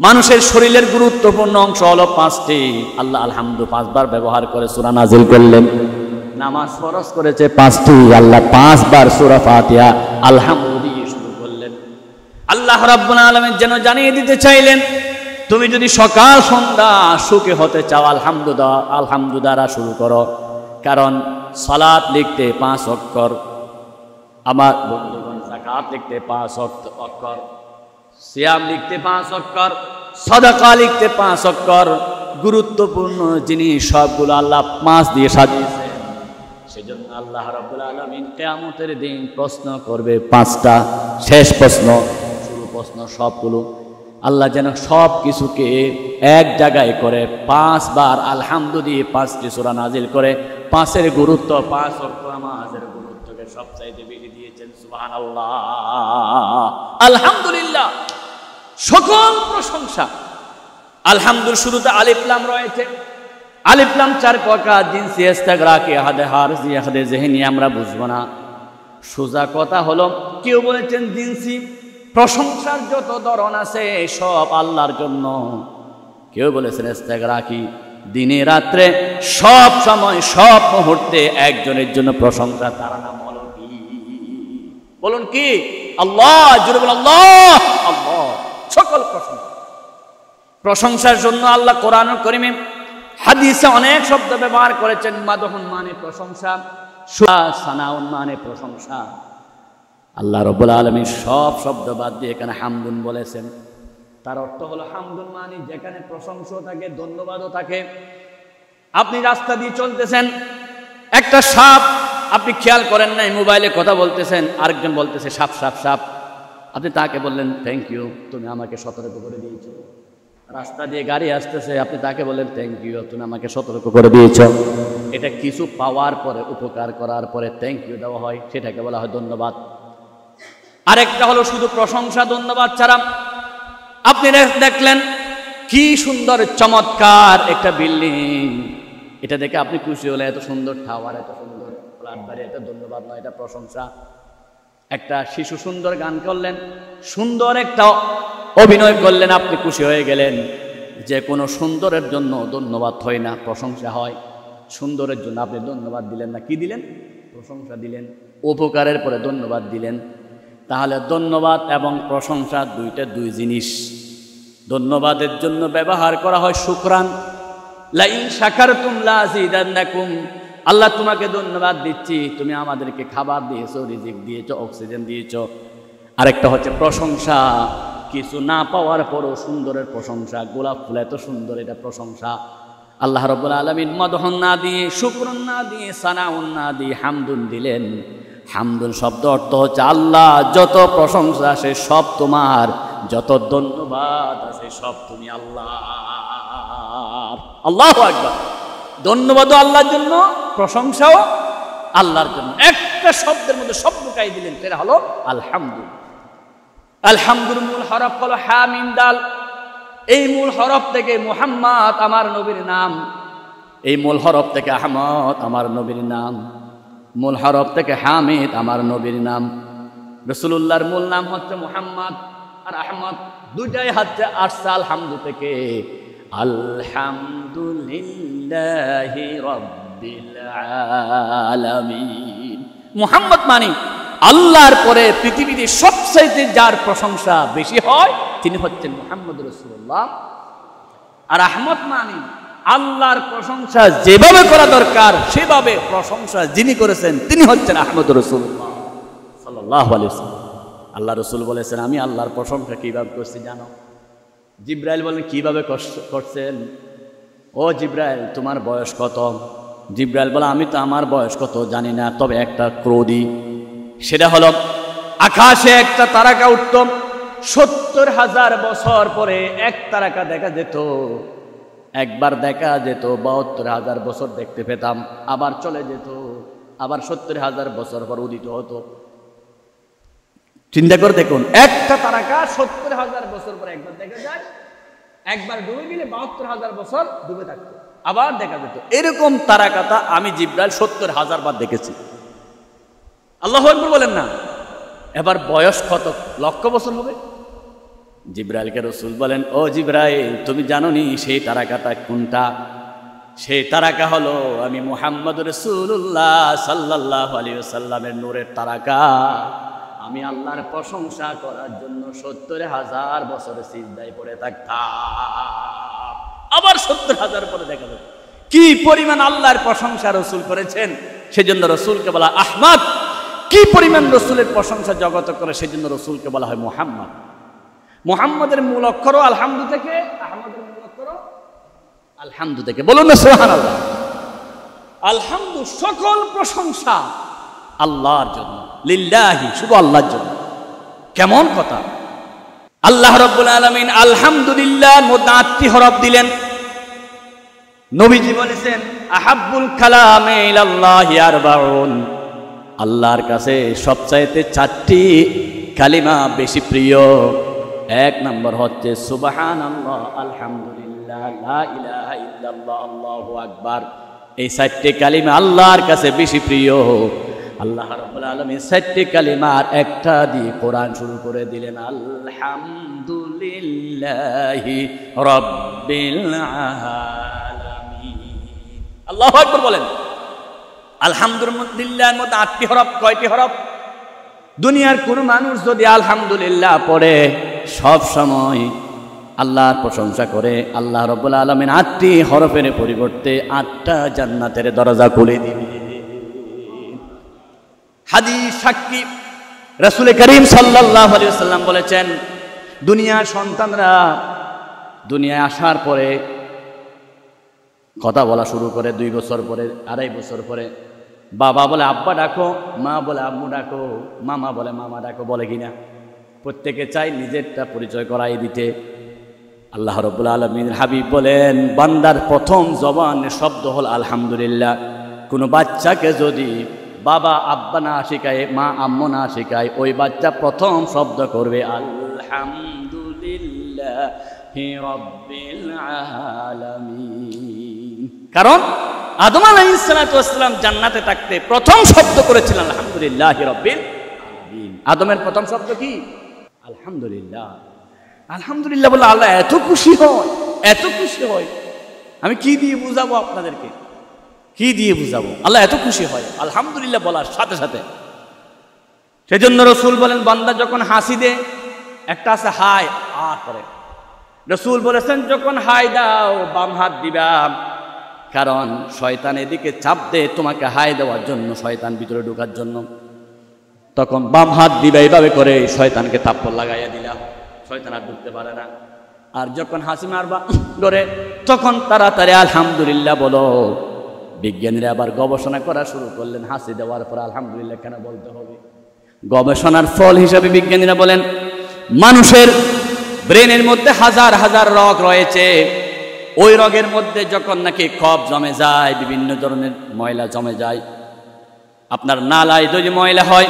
মানুষের শরীরের গুরুত্বপূর্ণ অংশ হলো 5টি। আল্লাহ আলহামদু 5 বার ব্যবহার করে সূরা নাযিল করলেন। নামাজ ফরজ করেছে 5টি, আল্লাহ 5 বার সূরা ফাতিহা আলহামদু দিয়ে শুরু করলেন। আল্লাহ রাব্বুল আলামিন যেন জানিয়ে দিতে চাইলেন তুমি যদি সকাল সন্ধ্যা সুখে হতে চাও আলহামদু দ্বারা শুরু করো। কারণ সালাত লিখতে 5 অক্ষর, আমার বন্ধুগণ যাকাত লিখতে 5 অক্ষর, সিয়াম লিখতে 5 অক্ষর, সাদাকা লিখতে 5 অক্ষর। গুরুত্বপূর্ণ জিনিস সবগুলো আল্লাহ 5 দিয়ে সাজিয়েছেন। সেজন্য আল্লাহ রাব্বুল আলামিন কিয়ামতের দিন প্রশ্ন করবে 5টা। শেষ প্রশ্ন, শুরু প্রশ্ন সবগুলো। আল্লাহ যেন সব কিছুকে এক জায়গায় করে 5 বার আলহামদু দিয়ে 5টি সূরা নাযিল করে 5-এর গুরুত্ব, 5 ওয়াক্ত নামাজের গুরুত্বকে সবচাইতে বেশি দিয়েছেন। সুবহানাল্লাহ, আলহামদুলিল্লাহ, সকল প্রশংসা। আলহামদুর শুরুতে আলিফ লাম রয়েছে। আলিফ লাম 4 প্রকার, জিনসি, ইস্তিগরাকি, আহাদে হারজি, আহাদে যিহনি। আমরা বুঝবো না। সোজা কথা হলো, কেউ বলেছেন জিনসি, প্রশংসার যত ধরন আছে সব আল্লাহর জন্য। কেউ বলেছেন ইস্তিগরাকি, দিনে রাত্রে সব সময় সব মুহূর্তে একজনের জন্য প্রশংসা, তার নাম হলো কি? বলুন কি? আল্লাহ। জোরে বলুন আল্লাহ। আল্লাহ সকল প্রশংসা। প্রশংসার জন্য আল্লাহ কোরআনুল কারীমে হাদিসে অনেক শব্দ ব্যবহার করেছেন। মাদহুন মানে প্রশংসা, সানাউন মানে প্রশংসা। আল্লাহ রাব্বুল আলামিন সব শব্দ বাদ দিয়ে এখানে হামদুন বলেছেন। তার অর্থ হলো হামদুন মানে যেখানে প্রশংসা থাকে, ধন্যবাদও থাকে। আপনি রাস্তা দিয়ে চলতেছেন, একটা সাপ, আপনি খেয়াল করেন নাই, মোবাইলে কথা বলতেছেন, আরেকজন বলতেছে সাপ সাপ সাপ, আপনি তাকে বললেন থ্যাংক ইউ, তুমি আমাকে সতর্ক করে দিয়েছো। রাস্তা দিয়ে গাড়ি আসতেছে, আপনি তাকে বললেন থ্যাংক ইউ, তুমি আমাকে সতর্ক করে দিয়েছো। এটা কিছু পাওয়ার পরে, উপকার করার পরে থ্যাংক ইউ দেওয়া হয়, সেটাকে বলা হয় ধন্যবাদ। আরেকটা হলো শুধু প্রশংসা, ধন্যবাদ ছাড়া। আপনি দেখলেন কি সুন্দর চমৎকার একটা বিল্ডিং, এটা দেখে আপনি খুশি হলে এত সুন্দর টাওয়ার, এত সুন্দর ফ্ল্যাট বাড়ি, এটা ধন্যবাদ নয়, এটা প্রশংসা। একটা শিশু সুন্দর গান করলেন, সুন্দর একটা অভিনয় করলেন, আপনি খুশি হয়ে গেলেন। যে কোনো সুন্দরের জন্য ধন্যবাদ হয় না, প্রশংসা হয়। সুন্দরের জন্য আপনি ধন্যবাদ দিলেন না, কি দিলেন? প্রশংসা দিলেন। উপকারের পরে ধন্যবাদ দিলেন। তাহলে ধন্যবাদ এবং প্রশংসা দুই জিনিস। ধন্যবাদের জন্য ব্যবহার করা হয় শুকরান, লাইন শাকারতুম লাযিদান্নাকুম। আল্লাহ তোমাকে ধন্যবাদ দিচ্ছি, তুমি আমাদেরকে খাবার দিয়েছো, রিজিক দিয়েছো, অক্সিজেন দিয়েছো। আরেকটা হচ্ছে প্রশংসা, কিছু না পাওয়ার পরও সুন্দরের প্রশংসা। গোলাপ ফুল এত সুন্দর, এটা প্রশংসা। আল্লাহ রাব্বুল আলামিন মদহুন না দিয়ে, শুকরুন না দিয়ে, সানাউন না দিয়ে হামদুন দিলেন। হামদুল শব্দ অর্থ হচ্ছে আল্লাহ, যত প্রশংসা আছে সব তোমার, যত ধন্যবাদ আছে সব তুমি আল্লাহ। আল্লাহু আকবার। ধন্যবাদও আল্লাহর জন্য, প্রশংসাও আল্লাহর জন্য। একটা শব্দের মধ্যে সব ঢুকাই দিলেন, সেটা হলো আলহামদুলিল্লাহ। আলহামদুর মূল হরফ হলো হা মিম দাল। এই মূল হরফ থেকে মুহাম্মদ আমার নবীর নাম, এই মূল হরফ থেকে আহমদ আমার নবীর নাম, মূল হরফ থেকে হামিদ আমার নবীর নাম। রাসূলুল্লাহর মূল নাম হচ্ছে মুহাম্মদ আর আহমদ, দুটাই হচ্ছে আসছে আলহামদু থেকে। আলহামদুলিল্লাহি রাব্বিল আলামিন। মুহাম্মদ মানে আল্লাহর পরে পৃথিবীতে সবচাইতে যার প্রশংসা বেশি হয় তিনি হচ্ছেন মুহাম্মদ রাসূলুল্লাহ। আর আহমদ মানে আল্লাহর প্রশংসা যেভাবে করা দরকার সেভাবে প্রশংসা যিনি করেছেন তিনি হচ্ছেন আহমদ রাসূলুল্লাহ সাল্লাল্লাহু আলাইহি ওয়াসাল্লাম। আল্লাহ রাসূল বলেছেন, আমি আল্লাহর প্রশংসা কিভাবে করছি জানো? জিব্রাইল বলেন, কিভাবে করছেন? ও জিব্রাইল, তোমার বয়স কত? জিব্রাইল বলে, আমি তো আমার বয়স কত জানি না, তবে একটা ক্রোধী, সেটা হলো আকাশে একটা তারকা উঠত, ৭০,০০০ বছর পরে এক তারকা দেখা যেত। একবার দেখা যেত, ৭২,০০০ বছর দেখতে পেতাম, আবার চলে যেত, আবার ৭০,০০০ বছর পর উদিত হতো। চিন্তা করে দেখুন, একটা তারকা ৭০,০০০ বছর পরে একবার দেখা যায়, একবার ডুবে গেলে ৭২,০০০ বছর ডুবে থাকতো, আবার দেখা যেত। এরকম তারকাটা আমি জিব্রাইল ৭০,০০০ বার দেখেছি। আল্লাহু আকবার বলেন না। এবার বয়স কত লক্ষ বছর হবে? জিব্রাইলকে রাসূল বলেন, ও জিব্রাইল, তুমি জানো নি সেই তারকাটা কোনটা? সেই তারকা হলো আমি মুহাম্মদ রাসূলুল্লাহ সাল্লাল্লাহু আলাইহি ওয়াসাল্লামের নূরের তারকা। আমি আল্লাহর প্রশংসা করার জন্য ৭০,০০০ বছরে সিজদায় পড়ে থাকতাম, আবার ৭০,০০০ পরে দেখা যাবে। কি পরিমাণ আল্লাহর প্রশংসা রাসূল করেছেন, সেজন্য রাসূলকে বলা আহমদ। কি পরিমাণ রাসূলের প্রশংসা জগতে করে, সেজন্য রাসূলকে বলা হয় মুহাম্মদ। মুহাম্মদের মূল অক্ষরও আলহামদু থেকে, আহমদের মূল অক্ষরও আলহামদু থেকে। বলুন না সুবহানাল্লাহ। আলহামদু, সকল প্রশংসা আল্লাহর জন্য, লিল্লাহি, শুধু আল্লাহর জন্য। কেমন কথা! আল্লাহ রাব্বুল আলামিন আলহামদুলিল্লাহর মধ্যে ৮টি হরফ দিলেন। নবীজি বলেছেন, আহাব্বুল কালামে ইলাল্লাহি আরবাউন। আল্লাহর কাছে সবচাইতে ৪টি কালিমা বেশি প্রিয়। এক নম্বর হচ্ছে সুবহানাল্লাহ, আলহামদুলিল্লাহ, লা ইলাহা ইল্লাল্লাহ, আল্লাহু আকবার। এই ৪টি কালিমা আল্লাহর কাছে বেশি প্রিয়। আল্লাহ রাব্বুল আলামিন ৪টি কালিমার একটা দিয়ে কোরআন শুরু করে দিলেন, আলহামদুলিল্লাহি রাব্বিল আলামিন। আল্লাহু আকবার বলেন। আলহামদুলিল্লাহর মধ্যে ৮টি হরফ। কয়টি হরফ? দুনিয়ার কোন মানুষ যদি আলহামদুলিল্লাহ পড়ে সব সময় আল্লাহর প্রশংসা করে, আল্লাহ রাব্বুল আলামিন ৮টি হরফের পরিবর্তে ৮টা জান্নাতের দরজা খুলে দিবে। হাদিস সাক্ষী, রাসূল করিম সাল্লাল্লাহু আলাইহি ওয়াসাল্লাম বলেছেন, দুনিয়ার সন্তানরা দুনিয়ায় আসার পরে কথা বলা শুরু করে ২ বছর পরে, ২.৫ বছর পরে। বাবা বলে আব্বা ডাকো, মা বলে আম্মু ডাকো, মামা বলে মামা ডাকো, বলে কিনা? প্রত্যেকে চাই নিজেরটা পরিচয় করাই দিতে। আল্লাহ রাব্বুল আলামিন হাবিব বলেন, বান্দার প্রথম জবানের শব্দ হল আলহামদুলিল্লাহ। কোনো বাচ্চাকে যদি বাবা আব্বা না শেখায়, মা আম্মু না শেখায়, ওই বাচ্চা প্রথম শব্দ করবে আলহামদুলিল্লাহি রাব্বিল আলামিন। কারণ আদম আলাইহিস সালাতু ওয়াস সালাম জান্নাতে থাকতে প্রথম শব্দ করেছিলেন আলহামদুলিল্লাহি রাব্বিল আলামিন। আদমের প্রথম শব্দ কি? আলহামদুলিল্লাহ। আলহামদুলিল্লাহ বলে আল্লাহ এত খুশি হয়, এত খুশি হয়। আমি কি দিয়ে বুঝাবো আপনাদেরকে? কি দিয়ে বুঝাবো? আল্লাহ এত খুশি হয় আলহামদুলিল্লাহ বলার সাথে সাথে। সেজন্য রাসূল বলেন, বান্দা যখন হাসি দে, একটা আছে হাই আ করে, রাসূল বলেছেন যখন হাই দাও বাম হাত দিবা, কারণ শয়তান এদিকে চাপ দে তোমাকে হাই দেওয়ার জন্য, শয়তান ভিতরে ঢোকার জন্য। তখন বাম হাত দিবা, এইভাবে করে শয়তানকে থাপ্পড় লাগাইয়া দিলা, শয়তান আর ঢুকতে পারে না। আর যখন হাসি মারবা ধরে, তখন তাড়াতাড়ি আলহামদুলিল্লাহ বলো, বিজ্ঞানীরা আবার গবেষণা করা শুরু করলেন, হাসি দেওয়ার পর আলহামদুলিল্লাহ কেন বলতে হবে? গবেষণার ফল হিসাবে বিজ্ঞানীরা বলেন, মানুষের ব্রেনের মধ্যে হাজার হাজার রগ রয়েছে। ওই রগের মধ্যে যখন নাকি কফ জমে যায়, বিভিন্ন ধরনের ময়লা জমে যায়, আপনার নালায় যদি ময়লা হয়,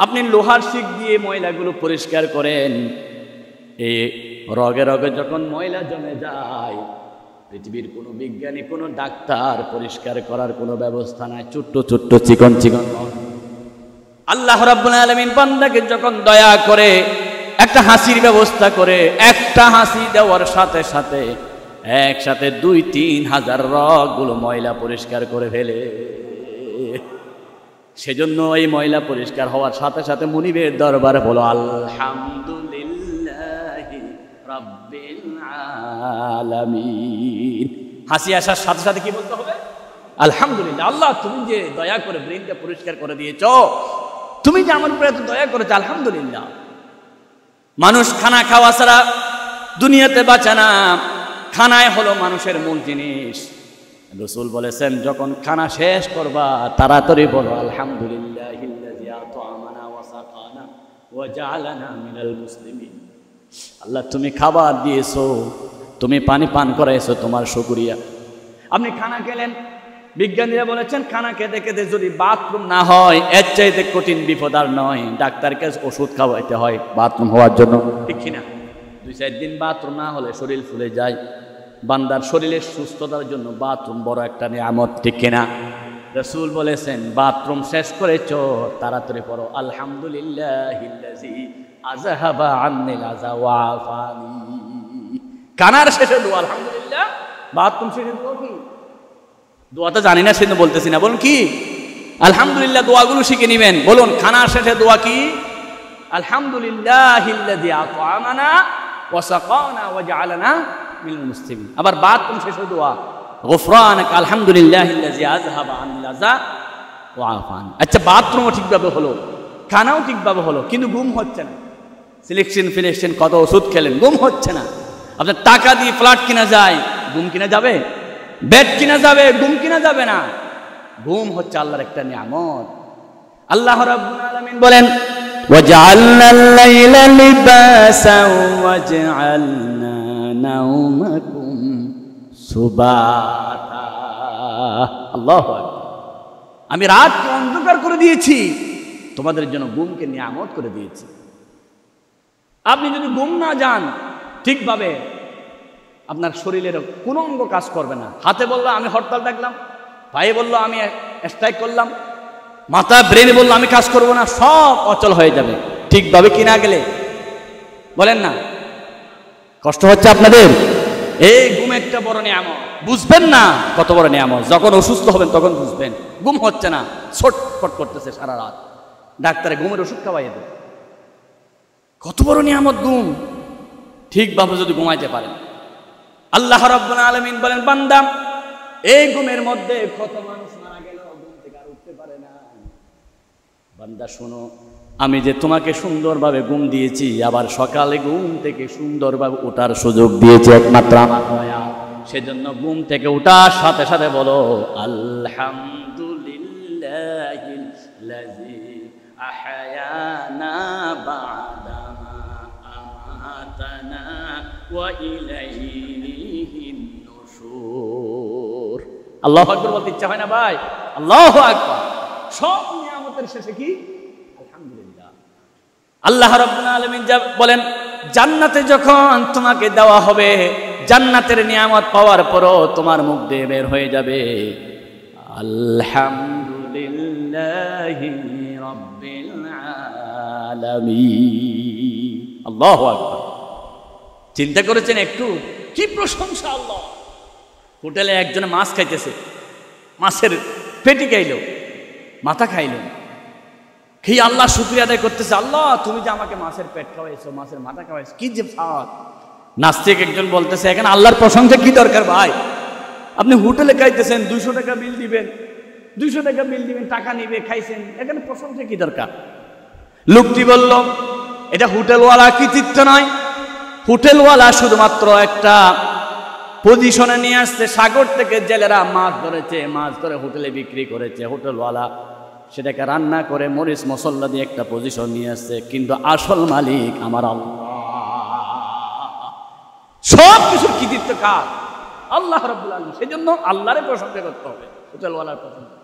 আপনি লোহার শিক দিয়ে ময়লাগুলো পরিষ্কার করেন, এই রগে রগে যখন ময়লা জমে যায়, পৃথিবীর কোনো বিজ্ঞানী, কোনো ডাক্তার পরিষ্কার করার কোনো ব্যবস্থা নাই। ছোট্ট ছোট্ট চিকন চিকন। আল্লাহ রাব্বুল আলামিন বান্দাকে যখন দয়া করে একটা হাসির ব্যবস্থা করে, একটা হাসি দেওয়ার সাথে সাথে একসাথে 2-3 হাজার রগগুলো ময়লা পরিষ্কার করে ফেলে। সেজন্য এই ময়লা পরিষ্কার হওয়ার সাথে সাথে মুনিবের দরবারে বলো আলহামদুলিল্লাহি রাব্বিল আলামিন। হাসি আসার সাথে সাথে কি বলতে হবে? আলহামদুলিল্লাহ। আল্লাহ, তুমি যে দয়া করে ব্রেনটা পরিষ্কার করে দিয়েছ, তুমি যে আমার উপরে এত দয়া করেছো, আলহামদুলিল্লাহ। মানুষ খানা খাওয়া ছাড়া দুনিয়াতে বাঁচে না। খানায় হলো মানুষের মূল জিনিস। রাসূল বলেছেন, যখন খানা শেষ করবা তাড়াতাড়ি বলো আলহামদুলিল্লাহিল্লাযী আত'আমানা ওয়া সাকানা ওয়া জা'আলানা মিনাল মুসলিমিন। আল্লাহ, তুমি খাবার দিয়েছো, তুমি পানি পান করাইছো, তোমার শুকরিয়া। আপনি খানা খেলেন, বিজ্ঞানীরা বলেছেন খানা খেতে খেতে যদি বাথরুম না হয়, এর চাইতে কঠিন বিপদ আর নয়। ডাক্তারকে ওষুধ খাওয়াইতে হয় বাথরুম হওয়ার জন্য, ঠিক কিনা? 2-4 দিন বাথরুম না হলে শরীর ফুলে যায়। বান্দার শরীরের সুস্থতার জন্য বাথরুম বড় একটা নিয়ামত, ঠিক কিনা? রাসূল বলেছেন, বাথরুম শেষ করেছো তাড়াতাড়ি পড়ো আলহামদুলিল্লাহিল্লাযী আযহাবা আন্নিল আযা ওয়া আফানি। কানার শেষে দোয়া আলহামদুলিল্লাহ, বাথরুম শেষে দোয়া কি? দোয়াটা জানি না সেজন্য বলতেছি না। বলুন কি? আলহামদুলিল্লাহ। দোয়াগুলো শিখে নেবেন। বলুন, খানার শেষে দোয়া কি? আলহামদুলিল্লাহিল্লাযী আত'আমানা ওয়া সাকানা ওয়া জা'আলানা মিনাল মুসলিমিন। আবার বাথরুম শেষে দোয়া গুফরানাকা আলহামদুলিল্লাহিল্লাযী আযহাবা আনিল আযা ওয়া আফানি। আচ্ছা, বাথরুমও ঠিকভাবে হলো, খানাও ঠিকভাবে হলো, কিন্তু ঘুম হচ্ছে না। সিলেকশন কত ওষুধ খেলেন, ঘুম হচ্ছে না। আপনার টাকা দিয়ে ফ্ল্যাট কিনা যায়, ঘুম কিনা যাবে? বেড কিনা যাবে, ঘুম কিনা যাবে না। ঘুম হচ্ছে আল্লাহর একটা নিয়ামত। আল্লাহ রাব্বুল আলামিন বলেন, ওয়াজআলনাল লাইলা লিবাসান ওয়াজআলনা নাওমাকুম সুবাতা। আল্লাহু আকবার। আমি রাতকে অন্ধকার করে দিয়েছি, তোমাদের জন্য ঘুমকে নিয়ামত করে দিয়েছি। আপনি যদি ঘুম না যান ঠিকভাবে, আপনার শরীরের কোনো অঙ্গ কাজ করবে না। হাতে বললো আমি হরতাল ডাকলাম, পায়ে বললো আমি স্ট্রাইক করলাম, মাথা ব্রেনে বললো আমি কাজ করব না, সব অচল হয়ে যাবে ঠিকভাবে কিনা গেলে। বলেন না, কষ্ট হচ্ছে আপনাদের? এই ঘুম একটা বড় নিয়ামত, বুঝবেন না কত বড় নিয়ামত। যখন অসুস্থ হবেন তখন বুঝবেন। ঘুম হচ্ছে না, ছটফট করতেছে সারা রাত, ডাক্তারে ঘুমের ওষুধ খাওয়াইয়ে দেবে। কত বড় নিয়ামত ঘুম, ঠিকভাবে যদি ঘুমাইতে পারেন। আল্লাহ রাব্বুল আলামিন বলেন, বান্দা এই ঘুমের মধ্যে কত মানুষ মারা গেল, ঘুম থেকে আর উঠতে পারে না। বান্দা শোনো, আমি যে তোমাকে সুন্দরভাবে ঘুম দিয়েছি, আবার সকালে ঘুম থেকে সুন্দরভাবে ওঠার সুযোগ দিয়েছি একমাত্র আমার দয়া। সেজন্য ঘুম থেকে ওঠার সাথে সাথে বলো আলহামদুলিল্লাহিল্লাযী আহয়ানা বা'দামা আমাতানা ওয়া ইলাইহিন নুশুর। আল্লাহু আকবার বলতে ইচ্ছা হয় না ভাই? আল্লাহু আকবার। সব নিয়ামতের শেষে কি? আলহামদুলিল্লাহ। আল্লাহ রাব্বুল আলামিন বলেন, জান্নাতে যখন তোমাকে দেওয়া হবে, জান্নাতের নিয়ামত পাওয়ার পরও তোমার মুখ দিয়ে বের হয়ে যাবে আলহামদুলিল্লাহি রাব্বিল আলামিন। আল্লাহু আকবার। চিন্তা করেছেন একটু? কি প্রশংসা আল্লাহ। হোটেলে একজন মাছ খাইতেছে, মাছের পেটি খাইল, মাথা খাইল, খেয়ে আল্লাহ শুকরিয়া আদায় করতেছে, আল্লাহ তুমি যে আমাকে মাছের পেট খাওয়াইছো, মাছের মাথা খাওয়াইছো, কি যে স্বাদ। নাস্তিক একজন বলতেছে, এখানে আল্লাহর প্রশংসা কি দরকার ভাই? আপনি হোটেলে খাইতেছেন, 200 টাকা বিল দিবেন, 200 টাকা বিল দিবেন, টাকা নিবে, খাইছেন, এখানে প্রশংসা কি দরকার? লোকটি বলল, এটা হোটেলওয়ালা কৃতিত্ব নয়, হোটেলওয়ালা শুধুমাত্র একটা পজিশনে নিয়ে আসছে, সাগর থেকে জেলেরা মাছ ধরেছে, মাছ ধরে হোটেলে বিক্রি করেছে, হোটেলওয়ালা সেটাকে রান্না করে মরিচ মশলা দিয়ে একটা পজিশন নিয়ে আসছে, কিন্তু আসল মালিক আমার আল্লাহ। সব কিছুর কৃতিত্ব কার? আল্লাহ রাব্বুল আলামিন। সেই জন্য আল্লাহরে প্রশংসা করতে হবে, হোটেলওয়ালার প্রশংসা।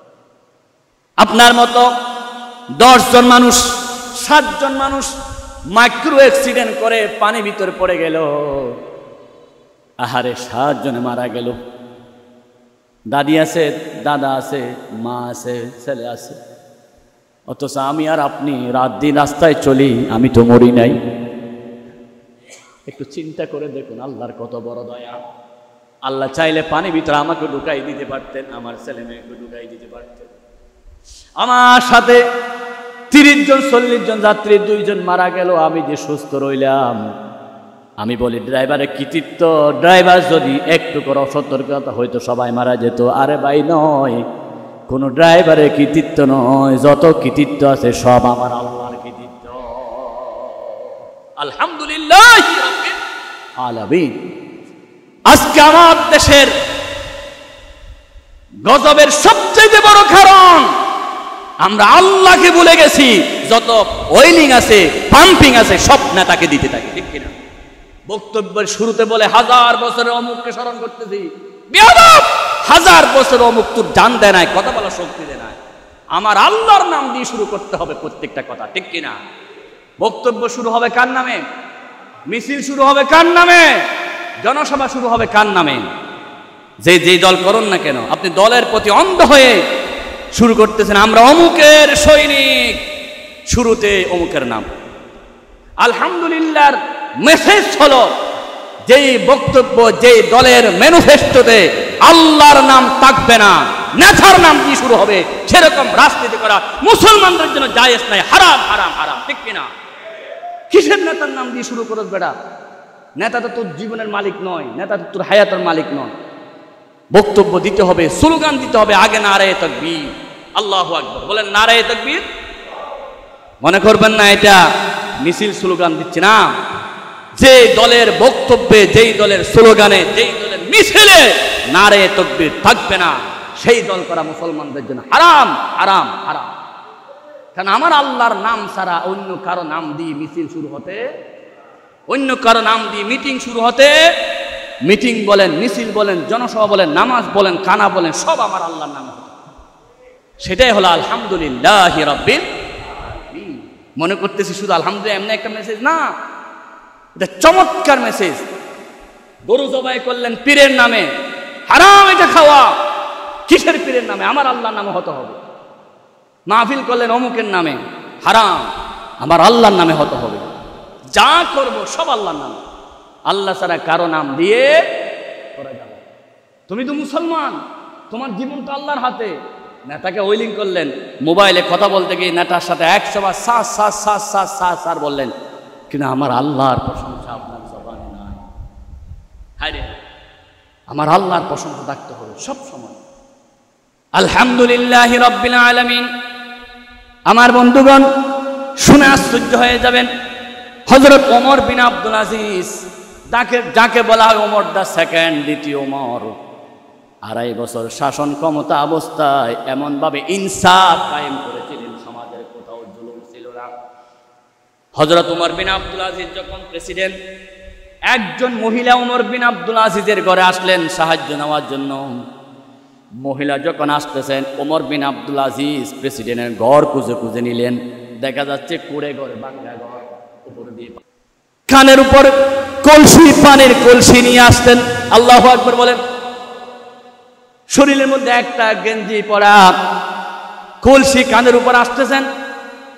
আপনার মতো 10 জন মানুষ, 7 জন মানুষ মাইক্রো অ্যাক্সিডেন্ট করে পানি ভিতরে পড়ে গেল, আহারে 7 জনে মারা গেল। দাদি আছে, দাদা আছে, মা আছে, ছেলে আছে, অথচ আমি আর আপনি রাত দিন রাস্তায় চলি, আমি তো মরি নাই। একটু চিন্তা করে দেখুন আল্লাহর কত বড় দয়া। আল্লাহ চাইলে পানি ভিতরে আমাকে ঢুকাই দিতে পারতেন, আমার ছেলে মেয়েকে ঢুকাই দিতে পারতেন। আমার সাথে 30 জন 40 জন যাত্রী, 2 জন মারা গেল, আমি যে সুস্থ রইলাম। আমি বলি ড্রাইভারের কৃতিত্ব, ড্রাইভার যদি একটু করে অসতর্কতা হয়তো সবাই মারা যেত। আরে ভাই নয়, কোন ড্রাইভারের কৃতিত্ব নয়, যত কৃতিত্ব আছে সব আমার আল্লাহর কৃতিত্ব। আলহামদুলিল্লাহ রাব্বিল আলামিন। আজকে আমার দেশের গজবের সবচেয়ে বড় কারণ আমরা আল্লাহকে ভুলে গেছি। যত ওয়েলিং আছে, পাম্পিং আছে, সব নেতাকে দিতে থাকি, ঠিক কিনা? বক্তব্যের শুরুতে বলে 1000 বছরের অমুককে স্মরণ করতেছি। বেয়াদব! 1000 বছর অমুক তোর জান দেয় নাই, কথা বলা শক্তি দেয় নাই। আমার আল্লাহর নাম দিয়ে শুরু করতে হবে প্রত্যেকটা কথা, ঠিক কিনা? বক্তব্য শুরু হবে কার নামে? মিছিল শুরু হবে কার নামে? জনসভা শুরু হবে কার নামে? যে দল করুন না কেন, আপনি দলের প্রতি অন্ধ হয়ে শুরু করতেছেন আমরা অমুকের সৈনিক, শুরুতে অমুকের নাম। আলহামদুলিল্লাহর মেসেজ হলো, যেই বক্তব্য, যেই দলের ম্যানিফেস্টোতে আল্লাহর নাম থাকবে না, নেতার নাম দিয়ে শুরু হবে, সেরকম রাজনীতি করা মুসলমানদের জন্য জায়েজ নাই, হারাম হারাম হারাম, ঠিক কিনা? কিসের নেতার নাম দিয়ে শুরু করছ বেটা? নেতা তো তোর জীবনের মালিক নয়, নেতা তো তোর হায়াতের মালিক নয়। বক্তব্য দিতে হবে, স্লোগান দিতে হবে, আগে নারায়ে তাকবীর, আল্লাহু আকবার বলেন, নারায়ে তাকবীর। মনে করবেন না এটা মিছিল স্লোগান দিচ্ছে না। যে দলের বক্তব্যে, যেই দলের স্লোগানে, যেই দলের মিছিলে নারায়ে তাকবীর থাকবে না, সেই দল করা মুসলমানদের জন্য হারাম হারাম হারাম। কারণ আমার আল্লাহর নাম ছাড়া অন্য কারো নাম দিয়ে মিছিল শুরু হতে, অন্য কারো নাম দিয়ে মিটিং শুরু হতে, মিটিং বলেন, মিছিল বলেন, জনসভা বলেন, নামাজ বলেন, কানা বলেন, সব আমার আল্লাহর নামে হতে। সেটাই হলো আলহামদুলিল্লাহ রাব্বিল আলামিন। মনে করতেছি শুধু আলহামদুলিল্লাহ এমনি একটা মেসেজ না, এটা চমৎকার মেসেজ। গরু জবাই করলেন পীরের নামে, হারাম এটা খাওয়া। কিসের পীরের নামে? আমার আল্লাহর নামে হতে হবে। মাহফিল করলেন অমুকের নামে, হারাম, আমার আল্লাহর নামে হতে হবে। যা করব সব আল্লাহর নামে, আল্লাহ ছাড়া কারো নাম দিয়ে করা যাবে। তুমি তো মুসলমান, তোমার জীবন তো আল্লাহর হাতে। নেতাকে ওয়েলিং করলেন, মোবাইলে কথা বলতে গিয়ে নেতার সাথে 100 বার সাস সাস সাস সাস সাস সার বললেন, কিন্তু আমার আল্লাহর প্রশংসা আপনার জবানে নাই। হায় রে, আমার আল্লাহর প্রশংসা থাকতে হবে সব সময়। আলহামদুলিল্লাহ রাব্বিল আলামিন। আমার বন্ধুগণ, শুনে আশ্চর্য হয়ে যাবেন, হযরত ওমর বিন আব্দুল আজিজ, যাকে বলা হয় ওমর দা সেকেন্ড, দ্বিতীয় ওমর, 2.5 বছর শাসন ক্ষমতা অবস্থায় এমনভাবে ইনসাফ কায়েম করেছিলেন, সমাজের কোথাও জুলুম ছিল না। হযরত ওমর বিন আব্দুল আজিজ যখন প্রেসিডেন্ট, একজন মহিলা ওমর বিন আব্দুল আজিজের ঘরে আসলেন সাহায্য নেওয়ার জন্য। মহিলা যখন আসতেছেন, ওমর বিন আব্দুল আজিজ প্রেসিডেন্টের ঘর খুঁজে খুঁজে নিলেন। দেখা যাচ্ছে কুড়ে ঘর, বাংলা ঘর, উপরে দিয়ে কানের উপর কলসি, পানির কলসি নিয়ে আসতেন। আল্লাহু আকবার বলেন। শরীরের মধ্যে একটা গেঞ্জি পরা, কলসি কানের উপর আসতেছেন।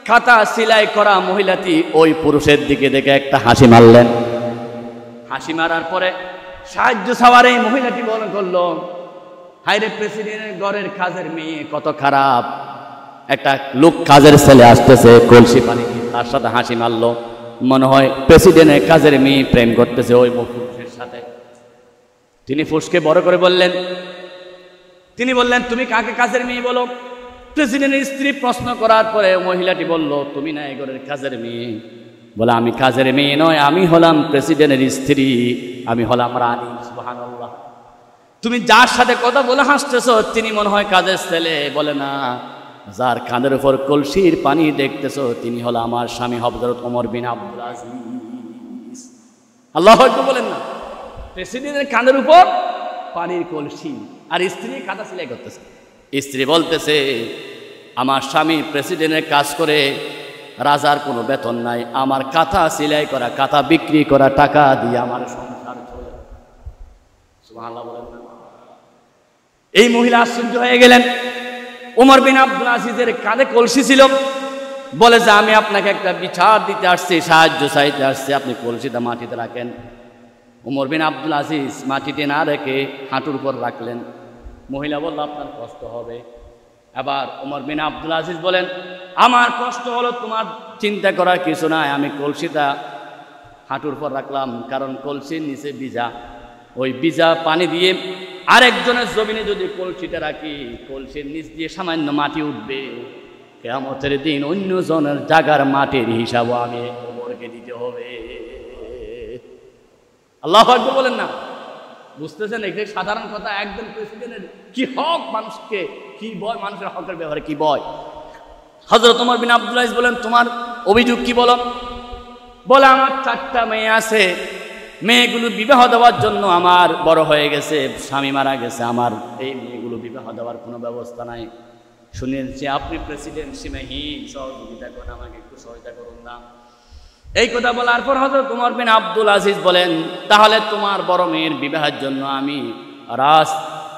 খাতা সেলাই করা মহিলাটি ওই পুরুষের দিকে দেখে একটা হাসি মারলেন। হাসি মারার পরে সাহায্য চাওয়ার এই মহিলাটি মনে করলো, হায়রে, প্রেসিডেন্টের ঘরের কাজের মেয়ে কত খারাপ, একটা লোক কাজের ছেলে আসতেছে, কলসি পানি তার সাথে হাসি মারলো। মনে হয় প্রেসিডেন্টের কাজের মেয়ে প্রেম করতেছে ওই পুরুষের সাথে। তিনি ফুসকে বড় করে বললেন, তুমি কাকে কাজের মেয়ে বলো? প্রেসিডেন্টের স্ত্রী প্রশ্ন করার পরে মহিলাটি বলল, তুমি না এই ঘরের কাজের মেয়ে? বলে, আমি কাজের মেয়ে নয়, আমি হলাম প্রেসিডেন্টের স্ত্রী, আমি হলাম রানী। সুবহানাল্লাহ। তুমি যার সাথে কথা বলে হাসতেছো তিনি মনে হয় কাজের ছেলে, বলে না, যার কাঁধের উপর কলসির পানি দেখতেছো তিনি হলো আমার স্বামী হযরত ওমর বিন আব্দুল আজিজ। আল্লাহু আকবার বলেন না। প্রেসিডেন্টের কাঁধের উপর পানির কলসি, আর স্ত্রী কাঁথা সেলাই করতেছে। স্ত্রী বলতেছে, আমার স্বামী প্রেসিডেন্টের কাজ করে, রাজার কোনো বেতন নাই, আমার কাঁথা সেলাই করা, কাঁথা বিক্রি করা টাকা দিয়ে আমার সংসার চলে। সুবহানাল্লাহ বলেন না। এই মহিলা আশ্চর্য হয়ে গেলেন। ওমর বিন আব্দুল আজিজের কাঁধে কলসি ছিল, বলে যে আমি আপনাকে একটা বিচার দিতে আসছি, সাহায্য চাইতে আসছি, আপনি কলসিটা মাটিতে রাখেন। ওমর বিন আব্দুল আজিজ মাটিতে না রেখে হাঁটুর উপর রাখলেন। মহিলা বলল, আপনার কষ্ট হবে। আবার ওমর বিন আব্দুল আজিজ বলেন, আমার কষ্ট হলো, তোমার চিন্তা করার কিছু নাই, আমি কলসিটা হাঁটুর উপর রাখলাম, কারণ কলসির নিচে ভিজা, ওই ভিজা পানি দিয়ে আরেকজনের জমিনে যদি কলসিটা রাখি, কলসির নিচ দিয়ে সামান্য মাটি উঠবে, কিয়ামতের দিন অন্য জনের জায়গার মাটির হিসাবও আমি ওমরকে দিতে হবে। আল্লাহু আকবার বলেন না। বুঝতেছেন, এখানে সাধারণ কথা। একজন প্রেসিডেন্টের কি হক, মানুষকে কি বয়, মানুষের হকের ব্যাপারে কি বয়। হযরত ওমর বিন আব্দুল আজিজ বলেন, তোমার অভিযোগ কি বলো? বলে, আমার 4টা মেয়ে আছে, মেয়েগুলো বিবাহ দেওয়ার জন্য আমার বড় হয়ে গেছে, স্বামী মারা গেছে, আমার এই মেয়েগুলো বিবাহ দেওয়ার কোনো ব্যবস্থা নাই। শুনেছি আপনি প্রেসিডেন্ট, সীমাহীন সহযোগিতা করেন, আমাকে একটু সহায়তা করুন না। এই কথা বলার পর হযরত ওমর বিন আব্দুল আজিজ বলেন, তাহলে তোমার বড় মেয়ের বিবাহের জন্য আমি রাজ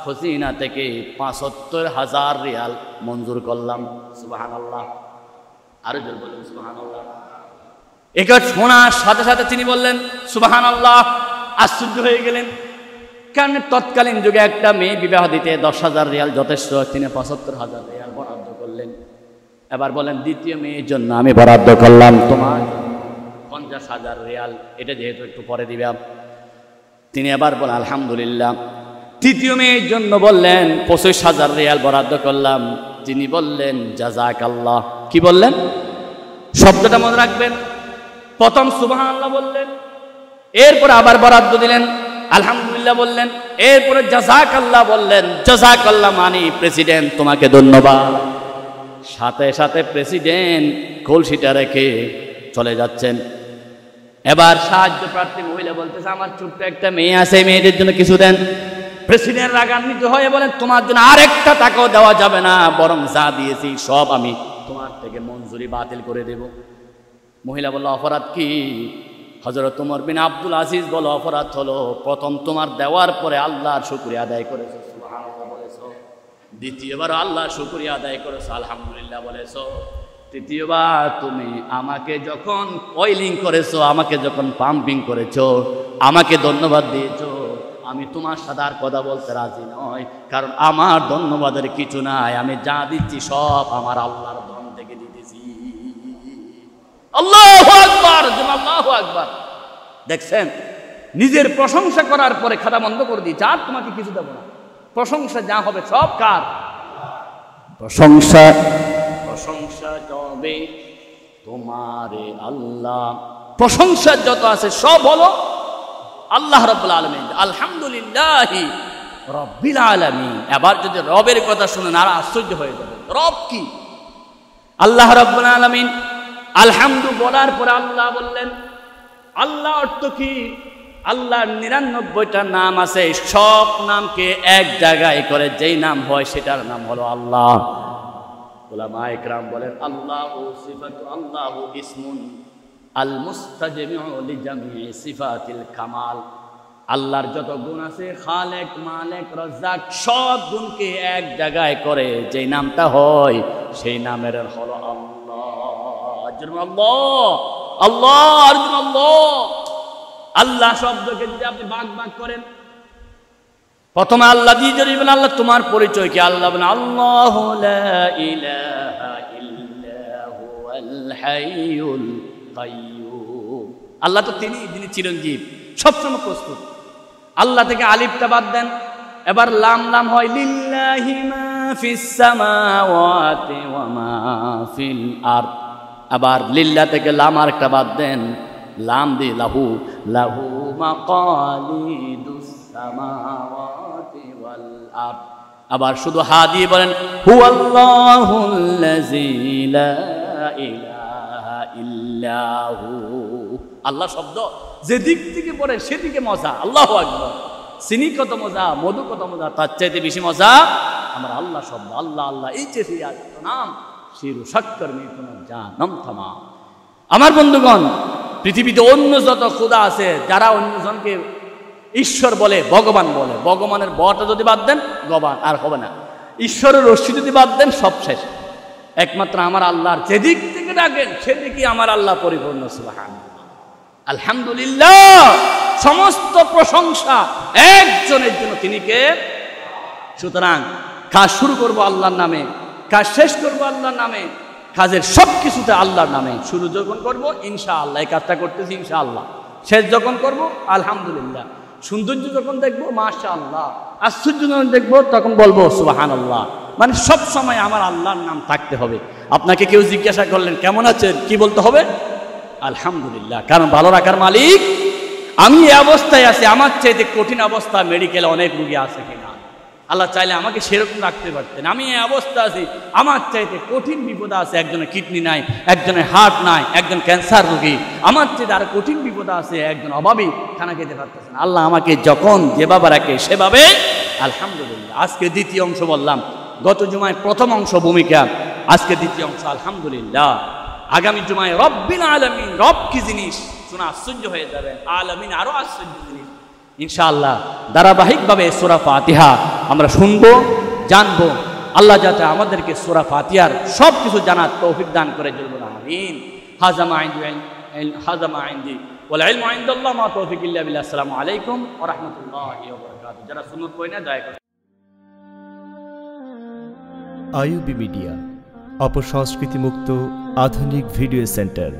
খজিনা থেকে ৭৫,০০০ রিয়াল মঞ্জুর করলাম। সুবহানাল্লাহ। আরো জোরে বলেন সুবহানাল্লাহ। এটা শোনার সাথে সাথে তিনি বললেন সুবহানাল্লাহ, আশ্চর্য হয়ে গেলেন। কারণ তৎকালীন যুগে একটা মেয়ে বিবাহ দিতে ১০,০০০ রিয়াল যথেষ্ট, তিনি ৭৫,০০০ রিয়াল বরাদ্দ করলেন। এবার বলেন, দ্বিতীয় মেয়ের জন্য আমি বরাদ্দ করলাম তোমার ৫০,০০০ রিয়াল, এটা যেহেতু একটু পরে দিলাম। তিনি এবার বলেন আলহামদুলিল্লাহ। তৃতীয় মেয়ের জন্য বললেন ২৫,০০০ রিয়াল বরাদ্দ করলাম। তিনি বললেন জাযাকাল্লাহ। কি বললেন? শব্দটা মনে রাখবেন। প্রথম সুবহানাল্লাহ বললেন, এরপরে আবার বরাদ্দ দিলেন, আলহামদুলিল্লাহ বললেন, এরপরে জাযাকাল্লাহ বললেন। জাযাকাল্লাহ মানে প্রেসিডেন্ট তোমাকে ধন্যবাদ। সাথে সাথে প্রেসিডেন্ট কলসিটা রেখে চলে যাচ্ছেন। এবার সাহায্য প্রার্থী মহিলা বলতেছে, আমার ছোট্ট একটা মেয়ে আছে, মেয়েদের জন্য কিছু দেন। প্রেসিডেন্ট রাগান্বিত হয়ে বলেন, তোমার জন্য আরেকটা টাকাও দেওয়া যাবে না, বরং যা দিয়েছি সব আমি তোমার থেকে মঞ্জুরি বাতিল করে দেব। মহিলা বলল, অপরাধ কি? হযরত ওমর বিন আব্দুল আজিজ বলো, অপরাধ হলো প্রথম তোমার দেওয়ার পরে আল্লাহর শুকরিয়া আদায় করেছো, সুবহানাল্লাহ বলেছো। দ্বিতীয়বার আল্লাহর শুকরিয়া আদায় করেছো, আলহামদুলিল্লাহ বলেছো। তৃতীয়বার তুমি আমাকে যখন অয়েলিং করেছো, আমাকে যখন পাম্পিং করেছো, আমাকে ধন্যবাদ দিয়েছো, আমি তোমার সাথে আর কথা বলতে রাজি নই, কারণ আমার ধন্যবাদের কিছু নাই, আমি যা দিচ্ছি সব আমার আল্লাহর ধন থেকে দিতেছি। আল্লাহু আকবার, আল্লাহু আকবার। দেখছেন, নিজের প্রশংসা করার পরে খাতা বন্ধ করে দিয়েছে, আর তোমাকে কিছু দেব না। প্রশংসা যা হবে সব কার? প্রশংসা হবে তোমারে আল্লাহ। প্রশংসা যত আছে সব হলো আল্লাহ রাব্বুল আলামিন। আলহামদুলিল্লাহি রাব্বিল আলামিন। এবার যদি রবের কথা শুনেন আর আশ্চর্য হয়ে যাবে। রব কি? আল্লাহ রাব্বুল আলামিন। আলহামদু বলার পরে আল্লাহ বললেন। আল্লাহ অর্থ কি? আল্লাহর ৯৯টা নাম আছে, সব নামকে এক জায়গায় করে যেই নাম হয় সেটার নাম হলো আল্লাহ। উলামায়ে কেরাম বলেন, আল্লাহু সিফাতু, আল্লাহু ইসমুন আল মুস্তাজমিউ লিজামিই সিফাতিল কামাল। আল্লাহর যত গুণ আছে, খালেক, মালেক, রাজ্জাক, সব গুণকে এক জায়গায় করে যেই নামটা হয় সেই নামের হলো আল্লাহ। আল্লাহ আল্লাহ আল্লাহ। আল্লাহ শব্দকে যদি আপনি ভাগ ভাগ করেন, প্রথমে আল্লাহ দিয়ে যদি বলেন আল্লাহ তোমার পরিচয় কি? আল্লাহ বলেন আল্লাহু লা ইলাহা ইল্লা হুয়াল হাইয়ুল কাইয়্যুম। আল্লাহ তো যিনি চিরঞ্জীব, সবসময় প্রস্তুত। আল্লাহ থেকে আলিফটা বাদ দেন, এবার লাম লাম হয় লিল্লাহি মা ফিস সামাওয়াতি ওয়া মা ফিল আরদ। আবার লিল্লাহ থেকে লাম আরেকটা বাদ দেন, লাম দিয়ে লাহু, লাহু মাকালিদুস সামাওয়াতি সামাওয়াতি ওয়াল আরদ। আবার শুধু হা দিয়ে বলেন হুয়াল্লাহুল্লাযী লা ইলাহা ইল্লাহু। আল্লাহ শব্দ যে দিক থেকে পড়ে সেদিকে মজা। আল্লাহু আকবার। চিনি কত মজা, মধু কত মজা, তার চাইতে বেশি মজা আমার আল্লাহ শব্দ। আল্লাহ আল্লাহ এই যে নাম শিরু সাক্কর মিতুনা জানম থামা। আমার বন্ধুগণ, পৃথিবীতে অন্য যত খোদা আছে, যারা অন্যজনকে ঈশ্বর বলে, ভগবান বলে, ভগবানের বটা যদি বাদ দেন গবান আর হবে না, ঈশ্বরের রশ্মি যদি বাদ দেন সব শেষ। একমাত্র আমার আল্লাহর যেদিক থেকে ডাকেন সেদিকে আমার আল্লাহ পরিপূর্ণ। সুবহানাল্লাহ, আলহামদুলিল্লাহ, সমস্ত প্রশংসা একজনের জন্য, তিনি কে? সুতরাং কাজ শুরু করব আল্লাহর নামে, কাজ শেষ করব আল্লাহর নামে, কাজের সব কিছুতে আল্লাহর নামে। শুরু যখন করব ইনশাআল্লাহ, এই কাজটা করতেছি ইনশাআল্লাহ, শেষ যখন করব আলহামদুলিল্লাহ, সৌন্দর্য যখন দেখবো মাশাআল্লাহ, আশ্চর্য যখন দেখবো তখন বলবো সুবহানাল্লাহ। মানে সব সময় আমার আল্লাহর নাম থাকতে হবে। আপনাকে কেউ জিজ্ঞাসা করলেন কেমন আছেন, কি বলতে হবে? আলহামদুলিল্লাহ। কারণ ভালো রাখার মালিক আমি। এই অবস্থায় আছি, আমার চাইতে কঠিন অবস্থা মেডিকেলে অনেক রোগী আছে কিনা, আল্লাহ চাইলে আমাকে সেরকম রাখতে পারতেন। আমি এই অবস্থা আছি, আমার চাইতে কঠিন বিপদ আছে, একজনের কিডনি নাই, একজনের হার্ট নাই, একজন ক্যান্সার রোগী, আমার চাইতে আরো কঠিন বিপদ আছে, একজন অভাবী, খানা খেতে পারতেছেন। আল্লাহ আমাকে যখন যেভাবে রাখে সেভাবে আলহামদুলিল্লাহ। আজকে দ্বিতীয় অংশ বললাম, গত জুমায় প্রথম অংশ ভূমিকা, আজকে দ্বিতীয় অংশ আলহামদুলিল্লাহ। আগামী জুমায় রব্বিল আলামিন, রব কি জিনিস শোনা আশ্চর্য হয়ে যাবেন, আলামিন আরো আশ্চর্য জিনিস ইনশাআল্লাহ। ধারাবাহিকভাবে সূরা ফাতিহা আমরা শুনবো, জানবো। আল্লাহ যাতে আমাদেরকে সূরা ফাতিহার সব কিছু জানার তৌফিক দান করে, বলুন আমিন। হাজামা ইনদি ওয়াল ইলমু ইনদাল্লাহ মা তৌফিক ইল্লা বিল্লাহ। আসসালামু আলাইকুম ওয়া রাহমাতুল্লাহি ওয়া বারাকাতুহু। যারা সুন্নাত পড়ে না দয়া করে। আইইউবি মিডিয়া, অপসংস্কৃতি মুক্ত আধুনিক ভিডিও সেন্টার।